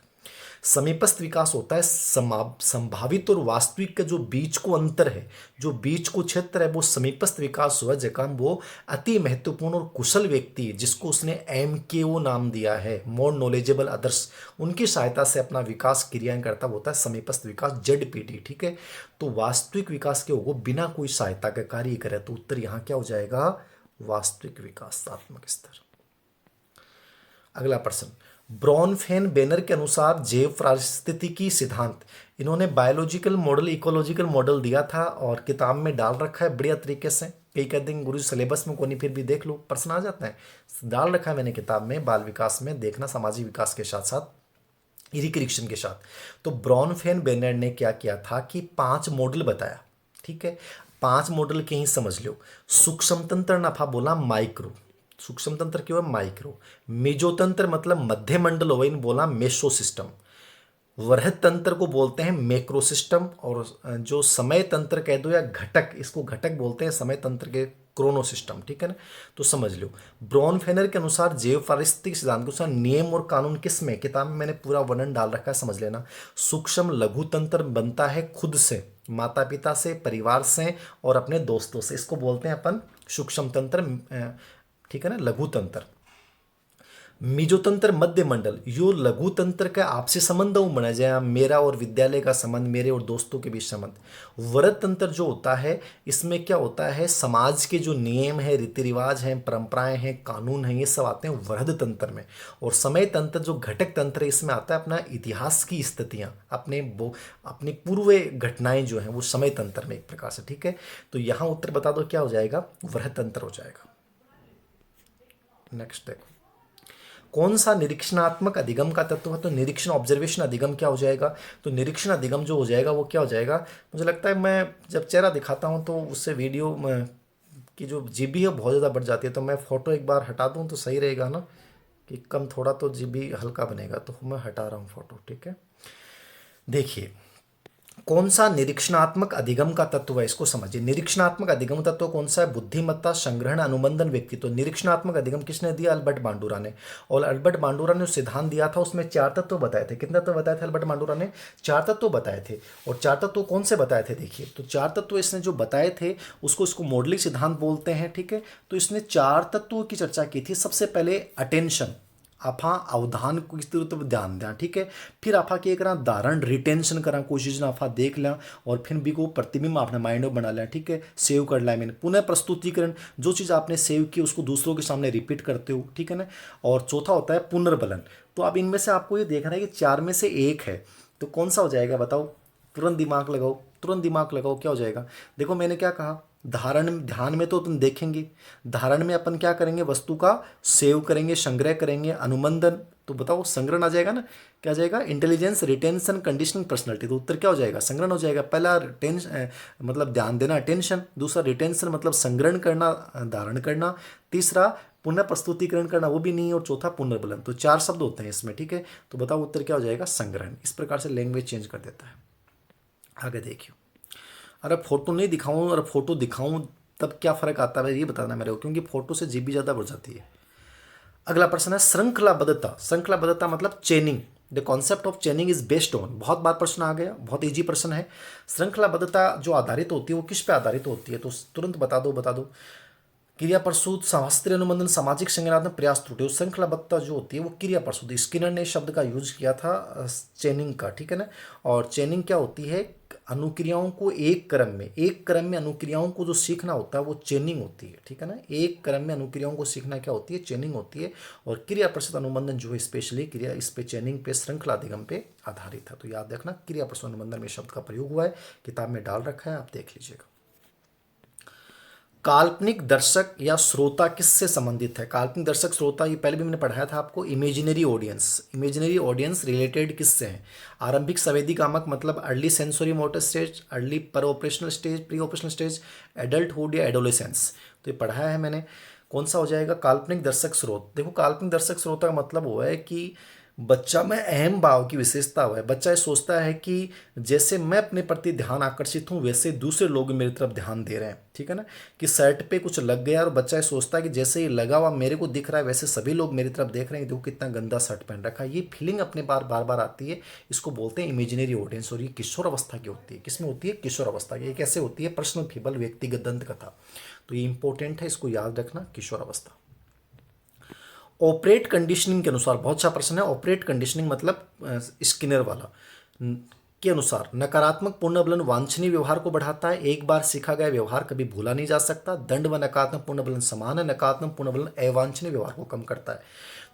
समीपस्थ विकास होता है संभावित और वास्तविक के जो बीच को अंतर है, जो बीच को क्षेत्र है, वो समीपस्थ विकास हुआ जकाम वो अति महत्वपूर्ण और कुशल व्यक्ति जिसको उसने MKO नाम दिया है, मोर नॉलेजेबल अदर्स, उनकी सहायता से अपना विकास क्रियाएं करता होता है समीपस्थ विकास ZPT। ठीक है, तो वास्तविक विकास के होगा बिना कोई सहायता का कार्य करे, तो उत्तर यहाँ क्या हो जाएगा, वास्तविक विकासात्मक स्तर। अगला प्रश्न, ब्रॉनफेन बेनर के अनुसार जैव पारिस्थितिकी सिद्धांत, इन्होंने बायोलॉजिकल मॉडल इकोलॉजिकल मॉडल दिया था और किताब में डाल रखा है बढ़िया तरीके से। कई कहते हैं गुरु सिलेबस में कोई, फिर भी देख लो, प्रश्न आ जाता है, डाल रखा है मैंने किताब में, बाल विकास में देखना, सामाजिक विकास के साथ साथ इरिक्शन के साथ। तो ब्रॉनफेन बेनर ने क्या किया था कि 5 मॉडल बताया। ठीक है, 5 मॉडल के ही समझ लो। सूक्ष्म तंत्र नफा बोला माइक्रो, सूक्ष्म तंत्र क्यों है माइक्रो। मेजोतंत्र मतलब मध्य मंडल हो, इन बोला मेसो सिस्टम। वृहद तंत्र को बोलते हैं मैक्रो सिस्टम, और जो समय तंत्र कह दो या घटक, इसको घटक बोलते हैं समय तंत्र के, क्रोनो सिस्टम। ठीक है ना, तो समझ लो। ब्रॉनफेनर के अनुसार जैव पारिस्थितिक सिद्धांत के अनुसार नियम और कानून किस में, किताब में मैंने पूरा वर्णन डाल रखा है, समझ लेना। सूक्ष्म लघु तंत्र बनता है खुद से, माता पिता से, परिवार से और अपने दोस्तों से, इसको बोलते हैं अपन सूक्ष्म तंत्र। ठीक है ना, लघु तंत्र। मेजोतंत्र मध्य मंडल, यो लघु तंत्र का आपसी संबंध बना जाए, मेरा और विद्यालय का संबंध, मेरे और दोस्तों के बीच संबंध। वृहद तंत्र जो होता है, इसमें क्या होता है, समाज के जो नियम है, रीति रिवाज हैं, परंपराएं हैं, कानून हैं, ये सब आते हैं वृहद तंत्र में। और समय तंत्र जो घटक तंत्र है, इसमें आता है अपना इतिहास की स्थितियां, अपनी पूर्व घटनाएं जो हैं वो समय तंत्र में एक प्रकार से। ठीक है, तो यहां उत्तर बता दो क्या हो जाएगा, वृहद तंत्र हो जाएगा। नेक्स्ट देखो, कौन सा निरीक्षणात्मक अधिगम का तत्व है, तो निरीक्षण ऑब्जर्वेशन अधिगम क्या हो जाएगा, तो निरीक्षण अधिगम जो हो जाएगा वो क्या हो जाएगा, मुझे लगता है मैं जब चेहरा दिखाता हूँ तो उससे वीडियो की जो GB है बहुत ज़्यादा बढ़ जाती है, तो मैं फ़ोटो एक बार हटा दूँ तो सही रहेगा ना, कि कम थोड़ा तो GB हल्का बनेगा, तो मैं हटा रहा हूँ फ़ोटो। ठीक है, देखिए कौन सा निरीक्षणात्मक अधिगम का तत्व है, इसको समझिए। निरीक्षणात्मक अधिगम तत्व कौन सा है, बुद्धिमत्ता, संग्रहण, अनुबंधन, व्यक्तित्व। निरीक्षणात्मक अधिगम किसने दिया, अल्बर्ट बांडुरा ने। और अल्बर्ट बांडुरा ने सिद्धांत दिया था, उसमें 4 तत्व बताए थे। कितने तत्व बताए थे अल्बर्ट बांडुरा ने, 4 तत्व बताए थे। और 4 तत्व कौन से बताए थे, देखिए, तो 4 तत्व इसने जो बताए थे इसको मॉडलिंग सिद्धांत बोलते हैं। ठीक है, तो इसने 4 तत्वों की चर्चा की थी। सबसे पहले अटेंशन, आपा अवधान को किस तरह ध्यान दें। ठीक है, फिर आपा के करा धारण रिटेंशन करा, कोई चीज़ आपा देख लें और फिर भी को प्रतिबिंब अपने माइंड में बना लें। ठीक है, सेव कर लें, मैंने पुनः प्रस्तुतिकरण, जो चीज़ आपने सेव की उसको दूसरों के सामने रिपीट करते हो। ठीक है ना, और चौथा होता है पुनर्बलन। तो अब इनमें से आपको ये देखना है कि 4 में से एक है, तो कौन सा हो जाएगा बताओ, तुरंत दिमाग लगाओ, तुरंत दिमाग लगाओ, क्या हो जाएगा। देखो मैंने क्या कहा, धारण, ध्यान में तो तुम देखेंगे, धारण में अपन क्या करेंगे, वस्तु का सेव करेंगे, संग्रह करेंगे। अनुबंधन, तो बताओ संग्रहण आ जाएगा ना, क्या आ जाएगा, इंटेलिजेंस, रिटेंशन, कंडीशनिंग, पर्सनैलिटी। तो उत्तर क्या हो जाएगा, संग्रहण हो जाएगा। पहला मतलब ध्यान देना, अटेंशन। दूसरा रिटेंशन मतलब संग्रहण करना, धारण करना। तीसरा पुनः प्रस्तुतिकरण करना, वो भी नहीं। और चौथा पुनर्बलन। तो 4 शब्द होते हैं इसमें। ठीक है, तो बताओ उत्तर क्या हो जाएगा, संग्रहण। इस प्रकार से लैंग्वेज चेंज कर देता है। आगे देखियो, अरे फोटो नहीं दिखाऊं और फोटो दिखाऊं तब क्या फ़र्क आता है ये बताना मेरे को, क्योंकि फोटो से GB ज़्यादा बढ़ जाती है। अगला प्रश्न है श्रृंखलाबद्धता। श्रृंखलाबद्धता मतलब चेनिंग, the concept of चेनिंग is based on. बहुत बार प्रश्न आ गया, बहुत इजी प्रश्न है। श्रृंखलाबद्धता जो आधारित होती है वो किस पे आधारित होती है, तो तुरंत बता दो। क्रिया प्रसूत, शास्त्रीय अनुबंधन, सामाजिक संज्ञानात्मक प्रयास त्रुटि। श्रृंखलाबद्धता जो होती है वो क्रिया प्रसूत, स्किनर ने शब्द का यूज किया था चेनिंग का। ठीक है ना, और चेनिंग क्या होती है, अनुक्रियाओं को एक क्रम में अनुक्रियाओं को जो सीखना होता है वो चेनिंग होती है। ठीक है ना, एक क्रम में अनुक्रियाओं को सीखना क्या होती है, चेनिंग होती है। और क्रिया प्रसूत अनुबंधन जो है स्पेशली क्रिया, इस पे चेनिंग पे, श्रृंखला अधिगम पे आधारित है। तो याद रखना, क्रिया प्रसूत अनुबंधन में शब्द का प्रयोग हुआ है, किताब में डाल रखा है, आप देख लीजिएगा। काल्पनिक दर्शक या श्रोता किससे संबंधित है, काल्पनिक दर्शक श्रोता, ये पहले भी मैंने पढ़ाया था आपको। इमेजिनरी ऑडियंस रिलेटेड किससे है, आरंभिक संवेदी कामक मतलब early sensory motor stage, early pre operational stage, pre operational stage, adulthood या एडोलेसेंस। तो ये पढ़ाया है मैंने। कौन सा हो जाएगा, काल्पनिक दर्शक स्रोत। देखो काल्पनिक दर्शक स्रोत का मतलब वो है कि बच्चा में अहम भाव की विशेषता है। बच्चा ये सोचता है कि जैसे मैं अपने प्रति ध्यान आकर्षित हूँ वैसे दूसरे लोग मेरी तरफ ध्यान दे रहे हैं, ठीक है ना। कि शर्ट पे कुछ लग गया और बच्चा ये सोचता है कि जैसे ये लगा हुआ मेरे को दिख रहा है वैसे सभी लोग मेरी तरफ देख रहे हैं, देखो कितना गंदा शर्ट पहन रखा है। ये फीलिंग अपने बार बार बार आती है, इसको बोलते हैं इमेजिनरी ऑडियंस। और ये किशोर अवस्था की होती है। किसमें होती है? किशोर अवस्था की। ये कैसे होती है? पर्सनल फीबल, व्यक्तिगत दंत कथा। तो ये इंपॉर्टेंट है, इसको याद रखना, किशोर अवस्था। ऑपरेट कंडीशनिंग के अनुसार, बहुत अच्छा प्रश्न है। ऑपरेट कंडीशनिंग मतलब स्किनर वाला के अनुसार नकारात्मक पुनर्बलन वांछनीय व्यवहार को बढ़ाता है। एक बार सीखा गया व्यवहार कभी भूला नहीं जा सकता। दंड व नकारात्मक पुनर्बलन समान है। नकारात्मक पुनर्बलन अवांछनीय व्यवहार को कम करता है।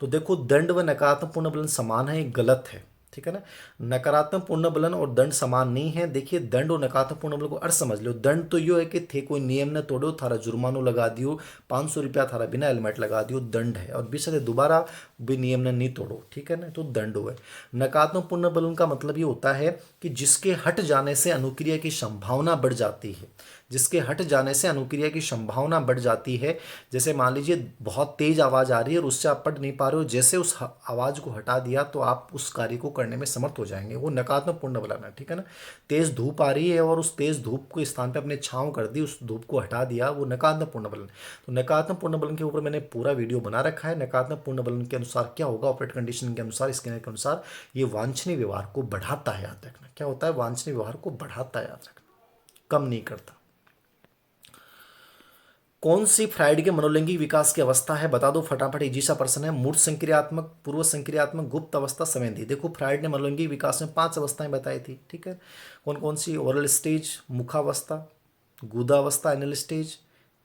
तो देखो, दंड व नकारात्मक पुनर्बलन समान है, ये गलत है, ठीक है ना। नकारात्मक पुनर्बलन और दंड समान नहीं है। देखिए, दंड और नकारात्मक पुनर्बलन को अर्थ समझ लो। दंड तो यो है कि थे कोई नियम न तोड़ो, थारा जुर्मानो लगा दियो, 500 रुपया थारा बिना हेलमेट लगा दियो, दंड है। और बीच दोबारा भी नियम ने नहीं तोड़ो, ठीक है ना, तो दंड हुआ। नकारात्मक पुनर्बलन का मतलब ये होता है कि जिसके हट जाने से अनुक्रिया की संभावना बढ़ जाती है। जिसके हट जाने से अनुक्रिया की संभावना बढ़ जाती है। जैसे मान लीजिए बहुत तेज आवाज़ आ रही है और उससे आप पढ़ नहीं पा रहे हो, जैसे उस आवाज़ को हटा दिया तो आप उस कार्य को करने में समर्थ हो जाएंगे, वो नकारात्मक पुनर्बलन है, ठीक है ना। तेज धूप आ रही है और उस तेज धूप को स्थान पे अपने छांव कर दी, उस धूप को हटा दिया, वो नकारात्मक पुनर्बलन। तो नकारात्मक पुनर्बलन के ऊपर मैंने पूरा वीडियो बना रखा है। नकारात्मक पुनर्बलन के अनुसार क्या होगा, ऑपरेट कंडीशन के अनुसार, स्किनर के अनुसार, ये वांछनीय व्यवहार को बढ़ाता है, याद रखना। क्या होता है? वांछनीय व्यवहार को बढ़ाता है, याद रखना, कम नहीं करता। कौन सी फ्राइड के मनोलैंगिक विकास की अवस्था है, बता दो फटाफट। इजी सा प्रश्न है। मूर्त संक्रियात्मक, पूर्व संक्रियात्मक, गुप्त अवस्था, संवेदी। देखो, फ्राइड ने मनोलैंगिक विकास में 5 अवस्थाएं बताई थी, ठीक है। कौन कौन सी? ओरल स्टेज, मुखावस्था, गुदावस्था, एनल स्टेज,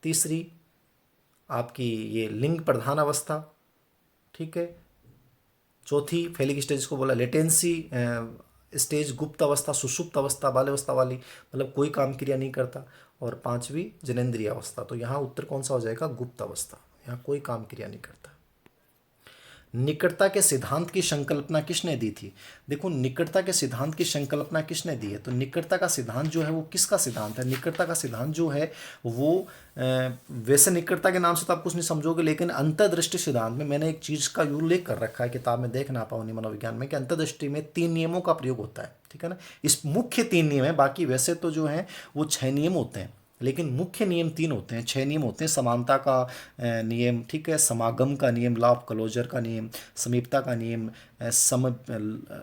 तीसरी आपकी ये लिंग प्रधान अवस्था, ठीक है। चौथी फेलिक स्टेज को बोला लेटेंसी स्टेज, गुप्त अवस्था, सुषुप्त अवस्था, बाल्यावस्था वाली, मतलब कोई काम क्रिया नहीं करता। और 5वीं जनेंद्रिय अवस्था। तो यहाँ उत्तर कौन सा हो जाएगा? गुप्त अवस्था। यहाँ कोई काम क्रिया नहीं करता। निकटता के सिद्धांत की संकल्पना किसने दी थी? देखो, निकटता के सिद्धांत की संकल्पना किसने दी है? तो निकटता का सिद्धांत जो है वो किसका सिद्धांत है? निकटता का सिद्धांत जो है वो वैसे निकटता के नाम से तो आप कुछ नहीं समझोगे, लेकिन अंतर्दृष्टि सिद्धांत में मैंने एक चीज़ का उल्लेख कर रखा है, किताब में देख ना पाओ मनोविज्ञान में, कि अंतर्दृष्टि में 3 नियमों का प्रयोग होता है, ठीक है ना। इस मुख्य 3 नियम है, बाकी वैसे तो जो है वो 6 नियम होते हैं, लेकिन मुख्य नियम 3 होते हैं, 6 नियम होते हैं। समानता का नियम, ठीक है, समागम का नियम, लॉ ऑफ क्लोजर का नियम, समीपता का नियम,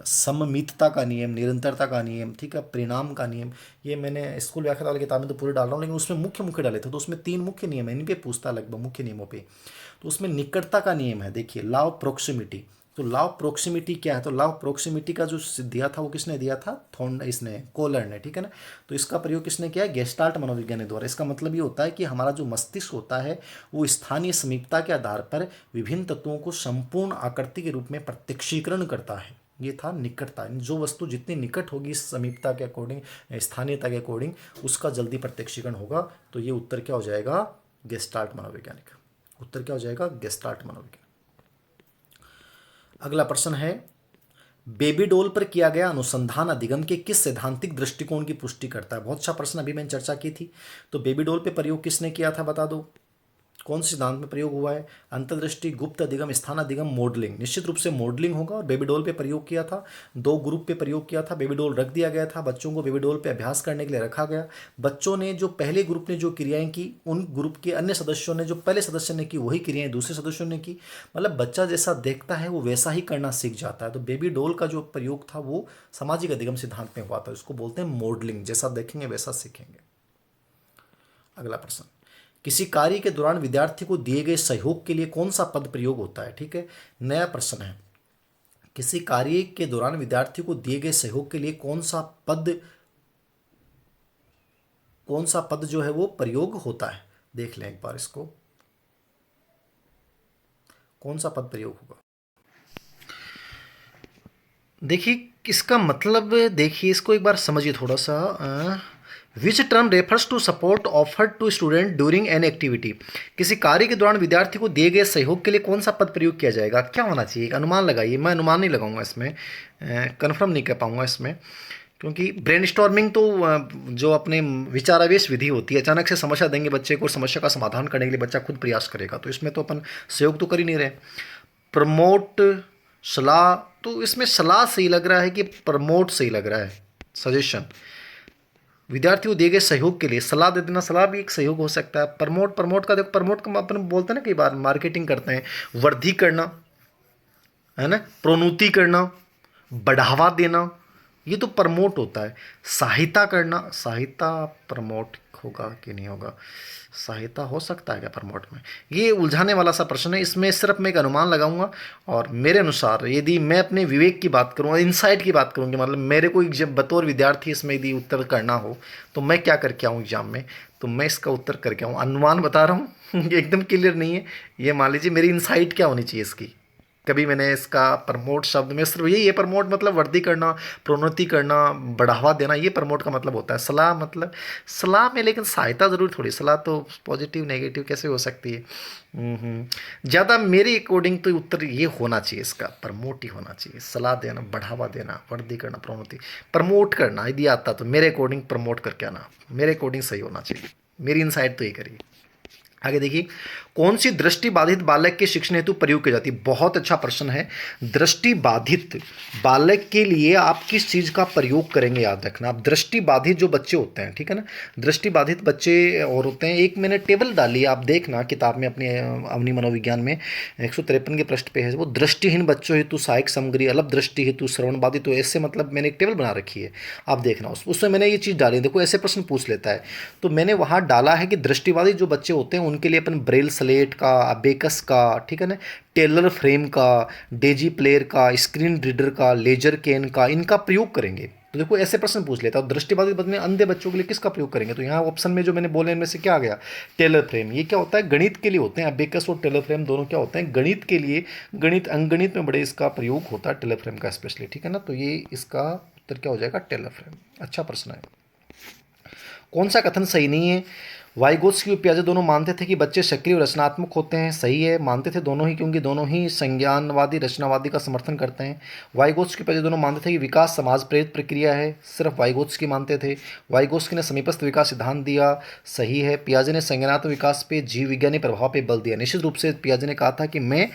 सममितता का नियम, निरंतरता का नियम, ठीक है, परिणाम का नियम। ये मैंने स्कूल व्याख्या वाली किताब में तो पूरे डाल रहा हूँ, लेकिन उसमें मुख्य मुख्य डाले थे। तो उसमें 3 मुख्य नियम है, इन पे पूछता लगभग मुख्य नियमों पे। तो उसमें निकटता का नियम है, देखिए, लॉ ऑफ प्रोक्सिमिटी। तो लॉ ऑफ प्रोक्सिमिटी क्या है? तो लॉ ऑफ प्रोक्सिमिटी का जो दिया था वो किसने दिया था? इसने, कोलर ने, ठीक है ना। तो इसका प्रयोग किसने किया? गेस्टाल्ट मनोविज्ञानी द्वारा। इसका मतलब ये होता है कि हमारा जो मस्तिष्क होता है वो स्थानीय समीपता के आधार पर विभिन्न तत्वों को संपूर्ण आकृति के रूप में प्रत्यक्षीकरण करता है। ये था निकटता। जो वस्तु जितनी निकट होगी समीपता के अकॉर्डिंग, स्थानीयता के अकॉर्डिंग, उसका जल्दी प्रत्यक्षीकरण होगा। तो ये उत्तर क्या हो जाएगा? गेस्टाल्ट मनोवैज्ञानिक। उत्तर क्या हो जाएगा? गेस्टाल्ट मनोविज्ञान। अगला प्रश्न है, बेबी डॉल पर किया गया अनुसंधान अधिगम के किस सैद्धांतिक दृष्टिकोण की पुष्टि करता है? बहुत अच्छा प्रश्न, अभी मैंने चर्चा की थी। तो बेबी डॉल पे प्रयोग किसने किया था, बता दो। कौन से सिद्धांत में प्रयोग हुआ है? अंतर्दृष्टि, गुप्त अधिगम, स्थान अधिगम, मॉडलिंग। निश्चित रूप से मॉडलिंग होगा। और बेबी डॉल पे प्रयोग किया था, 2 ग्रुप पे प्रयोग किया था। बेबी डॉल रख दिया गया था, बच्चों को बेबी डॉल पे अभ्यास करने के लिए रखा गया। बच्चों ने जो पहले ग्रुप ने जो क्रियाएं की, उन ग्रुप के अन्य सदस्यों ने, जो पहले सदस्य ने की वही क्रियाएं दूसरे सदस्यों ने की। मतलब बच्चा जैसा देखता है वो वैसा ही करना सीख जाता है। तो बेबी डॉल का जो प्रयोग था वो सामाजिक अधिगम सिद्धांत में हुआ था। उसको बोलते हैं मॉडलिंग, जैसा देखेंगे वैसा सीखेंगे। अगला प्रश्न, किसी कार्य के दौरान विद्यार्थी को दिए गए सहयोग के लिए कौन सा पद प्रयोग होता है? ठीक है, नया प्रश्न है। किसी कार्य के दौरान विद्यार्थी को दिए गए सहयोग के लिए कौन सा पद जो है वो प्रयोग होता है? देख लें एक बार इसको, कौन सा पद प्रयोग होगा। देखिए इसका मतलब, देखिए इसको एक बार समझिए थोड़ा सा। Which term refers to support offered to student during an activity. किसी कार्य के दौरान विद्यार्थी को दिए गए सहयोग के लिए कौन सा पद प्रयोग किया जाएगा? क्या होना चाहिए? एक अनुमान लगाइए। मैं अनुमान नहीं लगाऊंगा इसमें, कन्फर्म नहीं कर पाऊंगा इसमें, क्योंकि ब्रेनस्टॉर्मिंग तो जो अपने विचारावेश विधि होती है, अचानक से समस्या देंगे बच्चे को, समस्या का समाधान करने के लिए बच्चा खुद प्रयास करेगा, तो इसमें तो अपन सहयोग तो कर ही नहीं रहे। प्रमोट सलाह, तो इसमें सलाह सही लग रहा है कि प्रमोट सही लग रहा है? सजेशन, विद्यार्थियों दिए गए सहयोग के लिए सलाह दे देना, सलाह भी एक सहयोग हो सकता है। प्रमोट, प्रमोट का देखो, प्रमोट का अपन बोलते हैं ना, कई बार मार्केटिंग करते हैं, वृद्धि करना है ना, प्रोन्नति करना, बढ़ावा देना, ये तो प्रमोट होता है। सहायता करना, सहायता प्रमोट होगा कि नहीं होगा? सहायता हो सकता है क्या प्रमोट में? ये उलझाने वाला सा प्रश्न है, इसमें सिर्फ मैं एक अनुमान लगाऊंगा। और मेरे अनुसार यदि मैं अपने विवेक की बात करूँ, इनसाइट की बात करूँ कि मतलब मेरे को जब बतौर विद्यार्थी इसमें यदि उत्तर करना हो तो मैं क्या करके आऊँ एग्जाम में, तो मैं इसका उत्तर करके आऊँ, अनुमान बता रहा हूँ एकदम क्लियर नहीं है। ये मान लीजिए मेरी इनसाइट क्या होनी चाहिए इसकी। कभी मैंने इसका प्रमोट शब्द में सिर्फ यही है, प्रमोट मतलब वृद्धि करना, प्रोन्नति करना, बढ़ावा देना, ये प्रमोट का मतलब होता है। सलाह मतलब सलाह में लेकिन सहायता जरूर थोड़ी, सलाह तो पॉजिटिव नेगेटिव कैसे हो सकती है? ज़्यादा मेरे अकॉर्डिंग तो उत्तर ये होना चाहिए, इसका प्रमोट ही होना चाहिए। सलाह देना, बढ़ावा देना, वृद्धि करना, प्रोन्नति, प्रमोट करना यदि आता तो मेरे अकॉर्डिंग प्रमोट करके आना, मेरे अकॉर्डिंग सही होना चाहिए। मेरी इनसाइट तो ये करिए। आगे देखिए, कौन सी दृष्टि बाधित बालक के शिक्षण हेतु प्रयोग की जाती है? बहुत अच्छा प्रश्न है। दृष्टि बाधित बालक के लिए आप किस चीज़ का प्रयोग करेंगे, याद रखना। आप दृष्टि बाधित जो बच्चे होते हैं, ठीक है ना, दृष्टि बाधित बच्चे और होते हैं, एक मैंने टेबल डाली है, आप देखना किताब में अपने अवनी मनोविज्ञान में 153 के पृष्ठ पे है वो, दृष्टिहीन बच्चों हेतु सहायक सामग्री, अल्प दृष्टि हेतु श्रवण बाधित, तो ऐसे मतलब मैंने एक टेबल बना रखी है, आप देखना उसमें मैंने ये चीज़ डाली है। देखो ऐसे प्रश्न पूछ लेता है, तो मैंने वहाँ डाला है कि दृष्टिबाधित जो बच्चे होते हैं उनके लिए अपन ब्रेल स्लेट का, अबेकस का, ठीक है ना, टेलर फ्रेम का, डेजी प्लेयर का, स्क्रीन रीडर का, लेजर केन का, इनका प्रयोग करेंगे। तो देखो ऐसे प्रश्न पूछ लेता है। दृष्टिबाधित बच्चे अंधे बच्चों के लिए किसका प्रयोग करेंगे? तो यहाँ ऑप्शन में जो मैंने बोले इनमें से क्या आ गया? Tailor frame. ये क्या होता है? गणित के लिए होते हैं। अबेकस और टेलर फ्रेम दोनों क्या होते हैं? गणित के लिए, गणित अंकगणित में बड़े इसका प्रयोग होता है, टेलर फ्रेम का स्पेशली, ठीक है ना। तो ये इसका उत्तर क्या हो जाएगा? Tailor frame. अच्छा प्रश्न है। कौन सा कथन सही नहीं है? वाइगोत्स्की और पियाजे दोनों मानते थे कि बच्चे सक्रिय और रचनात्मक होते हैं। सही है, मानते थे दोनों ही, क्योंकि दोनों ही संज्ञानवादी रचनावादी का समर्थन करते हैं। वाइगोत्स्की पियाजे दोनों मानते थे कि विकास समाज प्रेरित प्रक्रिया है। सिर्फ वाइगोत्स्की मानते थे। वाइगोत्स्की ने समीपस्थ विकास सिद्धांत दिया। सही है। पियाजे ने संज्ञानात्मक विकास पे जीव विज्ञानी प्रभाव पे बल दिया। निश्चित रूप से पियाजे ने कहा था कि मैं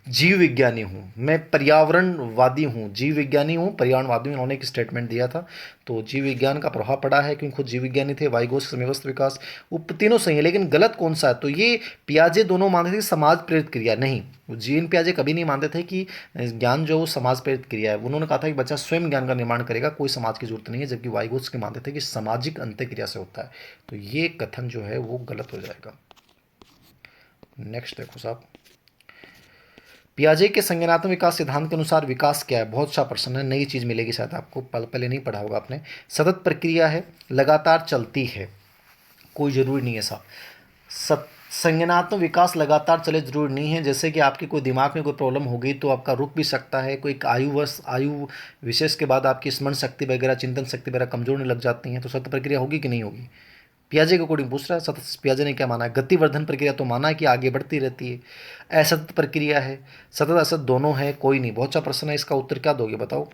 जीव विज्ञानी हूँ, मैं पर्यावरणवादी हूँ, जीव विज्ञानी हूँ, पर्यावरणवादी हूँ, इन्होंने एक स्टेटमेंट दिया था। तो जीव विज्ञान का प्रभाव पड़ा है, क्योंकि खुद जीव विज्ञानी थे। वाइगोत्स्की समवस्थ विकास, उप तीनों सही है, लेकिन गलत कौन सा है? तो ये पियाजे दोनों मानते थे समाज प्रेरित क्रिया, नहीं, जीन पियाजे कभी नहीं मानते थे कि ज्ञान जो समाज प्रेरित क्रिया है। उन्होंने कहा था कि बच्चा स्वयं ज्ञान का निर्माण करेगा, कोई समाज की जरूरत नहीं है, जबकि वाइगोत्स्की मानते थे कि सामाजिक अंत्यक्रिया से होता है। तो ये कथन जो है वो गलत हो जाएगा। नेक्स्ट देखो साहब, पियाजे के संज्ञानात्मक विकास सिद्धांत के अनुसार विकास क्या है? बहुत अच्छा प्रश्न है, नई चीज़ मिलेगी शायद आपको, पहले नहीं पढ़ा होगा आपने। सतत प्रक्रिया है, लगातार चलती है, कोई ज़रूरी नहीं है साहब। संज्ञानात्मक विकास लगातार चले जरूरी नहीं है। जैसे कि आपके कोई दिमाग में कोई प्रॉब्लम हो गई तो आपका रुक भी सकता है, कोई आयु विशेष के बाद आपकी स्मरण शक्ति वगैरह, चिंतन शक्ति वगैरह कमजोर होने लग जाती हैं, तो सतत प्रक्रिया होगी कि नहीं होगी? पियाजे के अकॉर्डिंग पूछ रहा है। सतत पियाजे ने क्या माना है? गतिवर्धन प्रक्रिया तो माना है कि आगे बढ़ती रहती है। असतत प्रक्रिया है, सतत असत दोनों है, कोई नहीं। बहुत अच्छा प्रश्न है, इसका उत्तर क्या दोगे बताओ?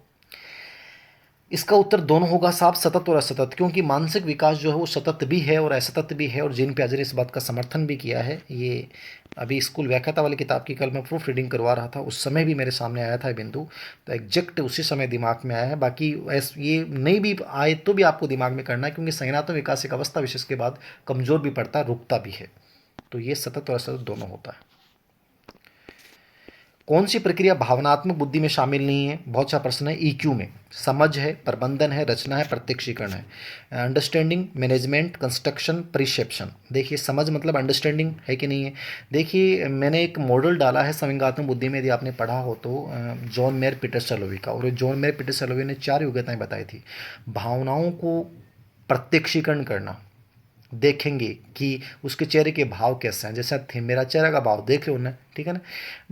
इसका उत्तर दोनों होगा साहब, सतत और असतत, क्योंकि मानसिक विकास जो है वो सतत भी है और असतत भी है, और जीन पियाजे ने इस बात का समर्थन भी किया है। ये अभी स्कूल व्याख्याता वाली किताब की कल मैं प्रूफ रीडिंग करवा रहा था, उस समय भी मेरे सामने आया था ये बिंदु, तो एग्जैक्ट उसी समय दिमाग में आया है। बाकी ये नहीं भी आए तो भी आपको दिमाग में करना है, क्योंकि संज्ञानात्मक विकास एक अवस्था विशेष के बाद कमजोर भी पड़ता है, रुकता भी है। तो ये सतत और असतत दोनों होता है। कौन सी प्रक्रिया भावनात्मक बुद्धि में शामिल नहीं है? बहुत अच्छा प्रश्न है। ईक्यू में समझ है, प्रबंधन है, रचना है, प्रत्यक्षीकरण है। Understanding, management, construction, perception. देखिए समझ मतलब अंडरस्टैंडिंग है कि नहीं है? देखिए मैंने एक मॉडल डाला है संवेगात्मक बुद्धि में, यदि आपने पढ़ा हो तो, जॉन मेयर पीटरसलोवी का, और जॉन मेयर पीटरसलोवी ने 4 योग्यताएं बताई थी। भावनाओं को प्रत्यक्षीकरण करना, देखेंगे कि उसके चेहरे के भाव कैसे हैं। जैसे थे मेरा चेहरे का भाव देख रहे हो ना, ठीक है ना,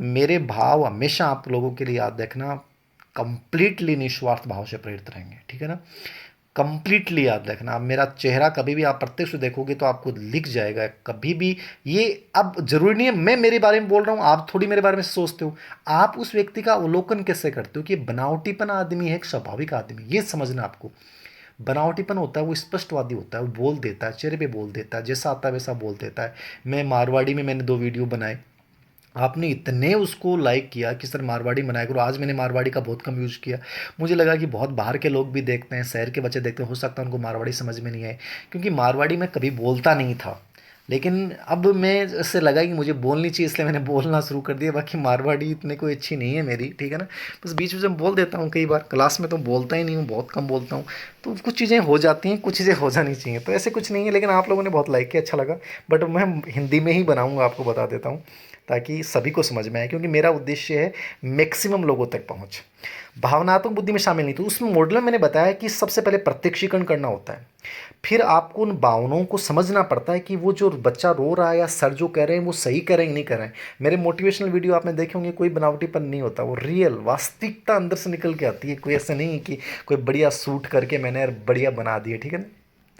मेरे भाव हमेशा आप लोगों के लिए याद रखना कंप्लीटली निस्वार्थ भाव से प्रेरित रहेंगे, ठीक है ना, कंप्लीटली याद रखना। अब मेरा चेहरा कभी भी आप प्रत्यक्ष देखोगे तो आपको लिख जाएगा कभी भी। ये अब जरूरी नहीं है मैं मेरे बारे में बोल रहा हूँ, आप थोड़ी मेरे बारे में सोचते हो, आप उस व्यक्ति का अवलोकन कैसे करते हो कि बनावटीपन आदमी है, एक स्वाभाविक आदमी, ये समझना आपको। बनावटीपन होता है वो स्पष्टवादी होता है, वो बोल देता है, चेहरे पे बोल देता है, जैसा आता है वैसा बोल देता है। मैं मारवाड़ी में मैंने 2 वीडियो बनाए, आपने इतने उसको लाइक किया कि सर मारवाड़ी बनाया करो। आज मैंने मारवाड़ी का बहुत कम यूज़ किया। मुझे लगा कि बहुत बाहर के लोग भी देखते हैं, शहर के बच्चे देखते हैं, हो सकता है उनको मारवाड़ी समझ में नहीं आए, क्योंकि मारवाड़ी मैं कभी बोलता नहीं था। लेकिन अब मैं ऐसे लगा कि मुझे बोलनी चाहिए, इसलिए मैंने बोलना शुरू कर दिया। बाकी मारवाड़ी इतने कोई अच्छी नहीं है मेरी, ठीक है ना। बस बीच में बोल देता हूँ कई बार, क्लास में तो बोलता ही नहीं हूँ, बहुत कम बोलता हूँ। तो कुछ चीज़ें हो जाती हैं, कुछ चीज़ें हो जानी चाहिए, तो ऐसे कुछ नहीं है। लेकिन आप लोगों ने बहुत लाइक किया, अच्छा लगा। बट मैं हिंदी में ही बनाऊँगा, आपको बता देता हूँ, ताकि सभी को समझ में आए, क्योंकि मेरा उद्देश्य है मैक्सिमम लोगों तक पहुंच। भावनात्मक बुद्धि में शामिल नहीं, तो उसमें मॉडल में मैंने बताया कि सबसे पहले प्रत्यक्षीकरण करना होता है, फिर आपको उन भावनाओं को समझना पड़ता है कि वो जो बच्चा रो रहा है या सर जो कह रहे हैं वो सही कह रहे हैं नहीं कह रहे हैं। मेरे मोटिवेशनल वीडियो आपने देखे होंगे, कोई बनावटीपन नहीं होता, वो रियल वास्तविकता अंदर से निकल के आती है। कोई ऐसा नहीं है कि कोई बढ़िया सूट करके मैंने बढ़िया बना दिया, ठीक है ना।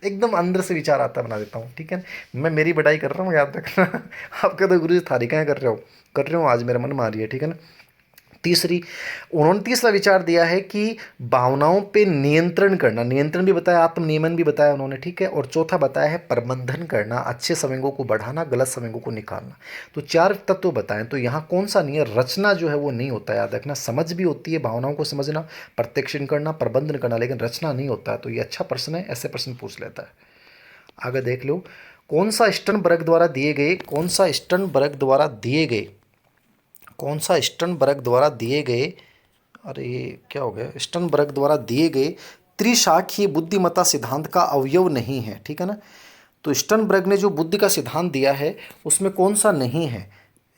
एकदम अंदर से विचार आता बना देता हूँ, ठीक है। मैं मेरी बढ़ाई कर रहा हूँ, याद रखना। आपके तो गुरु जी थारिकाएँ कर रहे हो, आज मेरा मन मारी है, ठीक है ना। तीसरी, उन्होंने तीसरा विचार दिया है कि भावनाओं पे नियंत्रण करना, नियंत्रण भी बताया, आत्म नियमन भी बताया उन्होंने, ठीक है। और चौथा बताया है प्रबंधन करना, अच्छे संवेगों को बढ़ाना, गलत संवेगों को निकालना। तो चार तत्व बताएं। तो यहाँ कौन सा नहीं है, रचना जो है वो नहीं होता, याद रखना। समझ भी होती है, भावनाओं को समझना, प्रत्यक्षण करना, प्रबंधन करना, लेकिन रचना नहीं होता है। तो ये अच्छा प्रश्न है, ऐसे प्रश्न पूछ लेता है। आगे देख लो, कौन सा स्टर्नबर्ग द्वारा दिए गए, अरे ये क्या हो गया, स्टर्नबर्ग द्वारा दिए गए त्रिशाखीय बुद्धिमत्ता सिद्धांत का अवयव नहीं है, ठीक है ना। तो स्टर्नबर्ग ने जो बुद्धि का सिद्धांत दिया है उसमें कौन सा नहीं है,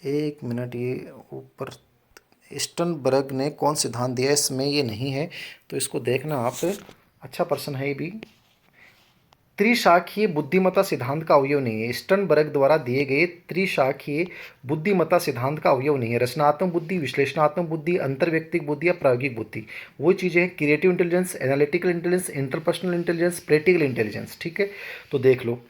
एक मिनट, ये ऊपर स्टर्नबर्ग ने कौन सिद्धांत दिया है, इसमें ये नहीं है, तो इसको देखना आप। अच्छा प्रश्न है ये भी। त्रिशाखीय बुद्धिमत्ता सिद्धांत का अवयव नहीं है, स्टर्नबर्ग द्वारा दिए गए त्रिशाखीय बुद्धिमत्ता सिद्धांत का अवयव नहीं है। रचनात्मक बुद्धि, विश्लेषणात्मक बुद्धि, अंतर्व्यक्तिक बुद्धि या प्रायोगिक बुद्धि, वो चीज़ें हैं creative intelligence, analytical intelligence, interpersonal intelligence, practical intelligence, ठीक है। तो देख लो,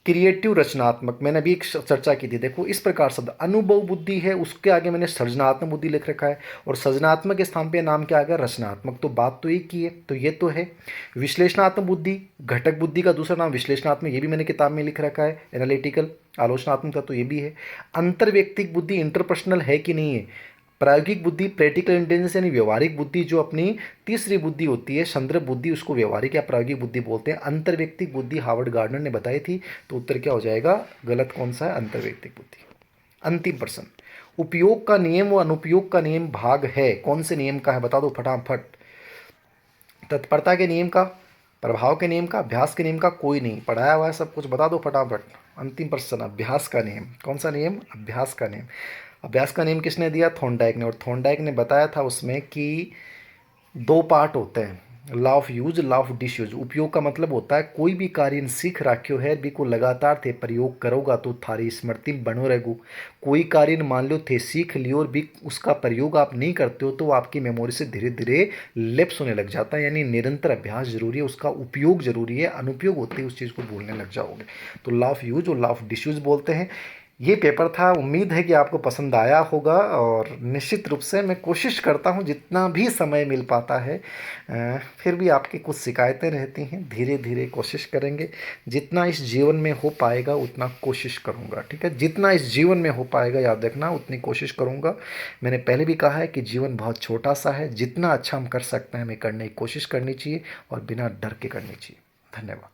क्रिएटिव रचनात्मक मैंने अभी एक चर्चा की थी, देखो इस प्रकार शब्द अनुभव बुद्धि है, उसके आगे मैंने सृजनात्मक बुद्धि लिख रखा है, और सृजनात्मक के स्थान पे नाम क्या आ गया, रचनात्मक। तो बात तो एक ही है, तो ये तो है। विश्लेषणात्मक बुद्धि, घटक बुद्धि का दूसरा नाम विश्लेषणात्मक, ये भी मैंने किताब में लिख रखा है। एनालिटिकल, आलोचनात्मक का, तो ये भी है। अंतर्व्यक्तिक बुद्धि इंटरपर्सनल है कि नहीं है। प्रायोगिक बुद्धि, प्रैक्टिकल इंटेलिजेंस यानी व्यवहारिक बुद्धि, जो अपनी तीसरी बुद्धि होती है संदर्भ बुद्धि, उसको व्यवहारिक या प्रायोगिक बुद्धि बोलते हैं। अंतर्व्यक्तिक बुद्धि हार्वर्ड गार्डनर ने बताई थी, तो उत्तर क्या हो जाएगा, गलत कौन सा है, अंतर्व्यक्तिक बुद्धि। अंतिम प्रश्न, उपयोग का नियम व अनुपयोग का नियम भाग है, कौन से नियम का है, बता दो फटाफट। तत्परता के नियम का, प्रभाव के नियम का, अभ्यास के नियम का, कोई नहीं पढ़ाया हुआ है, सब कुछ बता दो फटाफट। अंतिम प्रश्न, अभ्यास का नियम, कौन सा नियम, अभ्यास का नियम। अभ्यास का नियम किसने दिया, थॉर्नडाइक ने। और थॉर्नडाइक ने बताया था उसमें कि दो पार्ट होते हैं, law of use, law of disuse. उपयोग का मतलब होता है कोई भी कार्य सीख राख्यो है भी को लगातार थे प्रयोग करोगा तो थारी स्मृति में बनो रहेगो। कोई कार्य मान लो थे सीख लियो और भी उसका प्रयोग आप नहीं करते हो तो वो आपकी मेमोरी से धीरे धीरे लिप्स होने लग जाता है। यानी निरंतर अभ्यास जरूरी है, उसका उपयोग जरूरी है, अनुपयोग होते ही उस चीज़ को भूलने लग जाओगे। तो लॉ ऑफ यूज और लॉ ऑफ डिसयूज बोलते हैं। ये पेपर था, उम्मीद है कि आपको पसंद आया होगा, और निश्चित रूप से मैं कोशिश करता हूँ जितना भी समय मिल पाता है। फिर भी आपकी कुछ शिकायतें रहती हैं, धीरे धीरे कोशिश करेंगे, जितना इस जीवन में हो पाएगा उतना कोशिश करूँगा, ठीक है। जितना इस जीवन में हो पाएगा, याद रखना, उतनी कोशिश करूँगा। मैंने पहले भी कहा है कि जीवन बहुत छोटा सा है, जितना अच्छा हम कर सकते हैं हमें करने की कोशिश करनी चाहिए, और बिना डर के करनी चाहिए। धन्यवाद।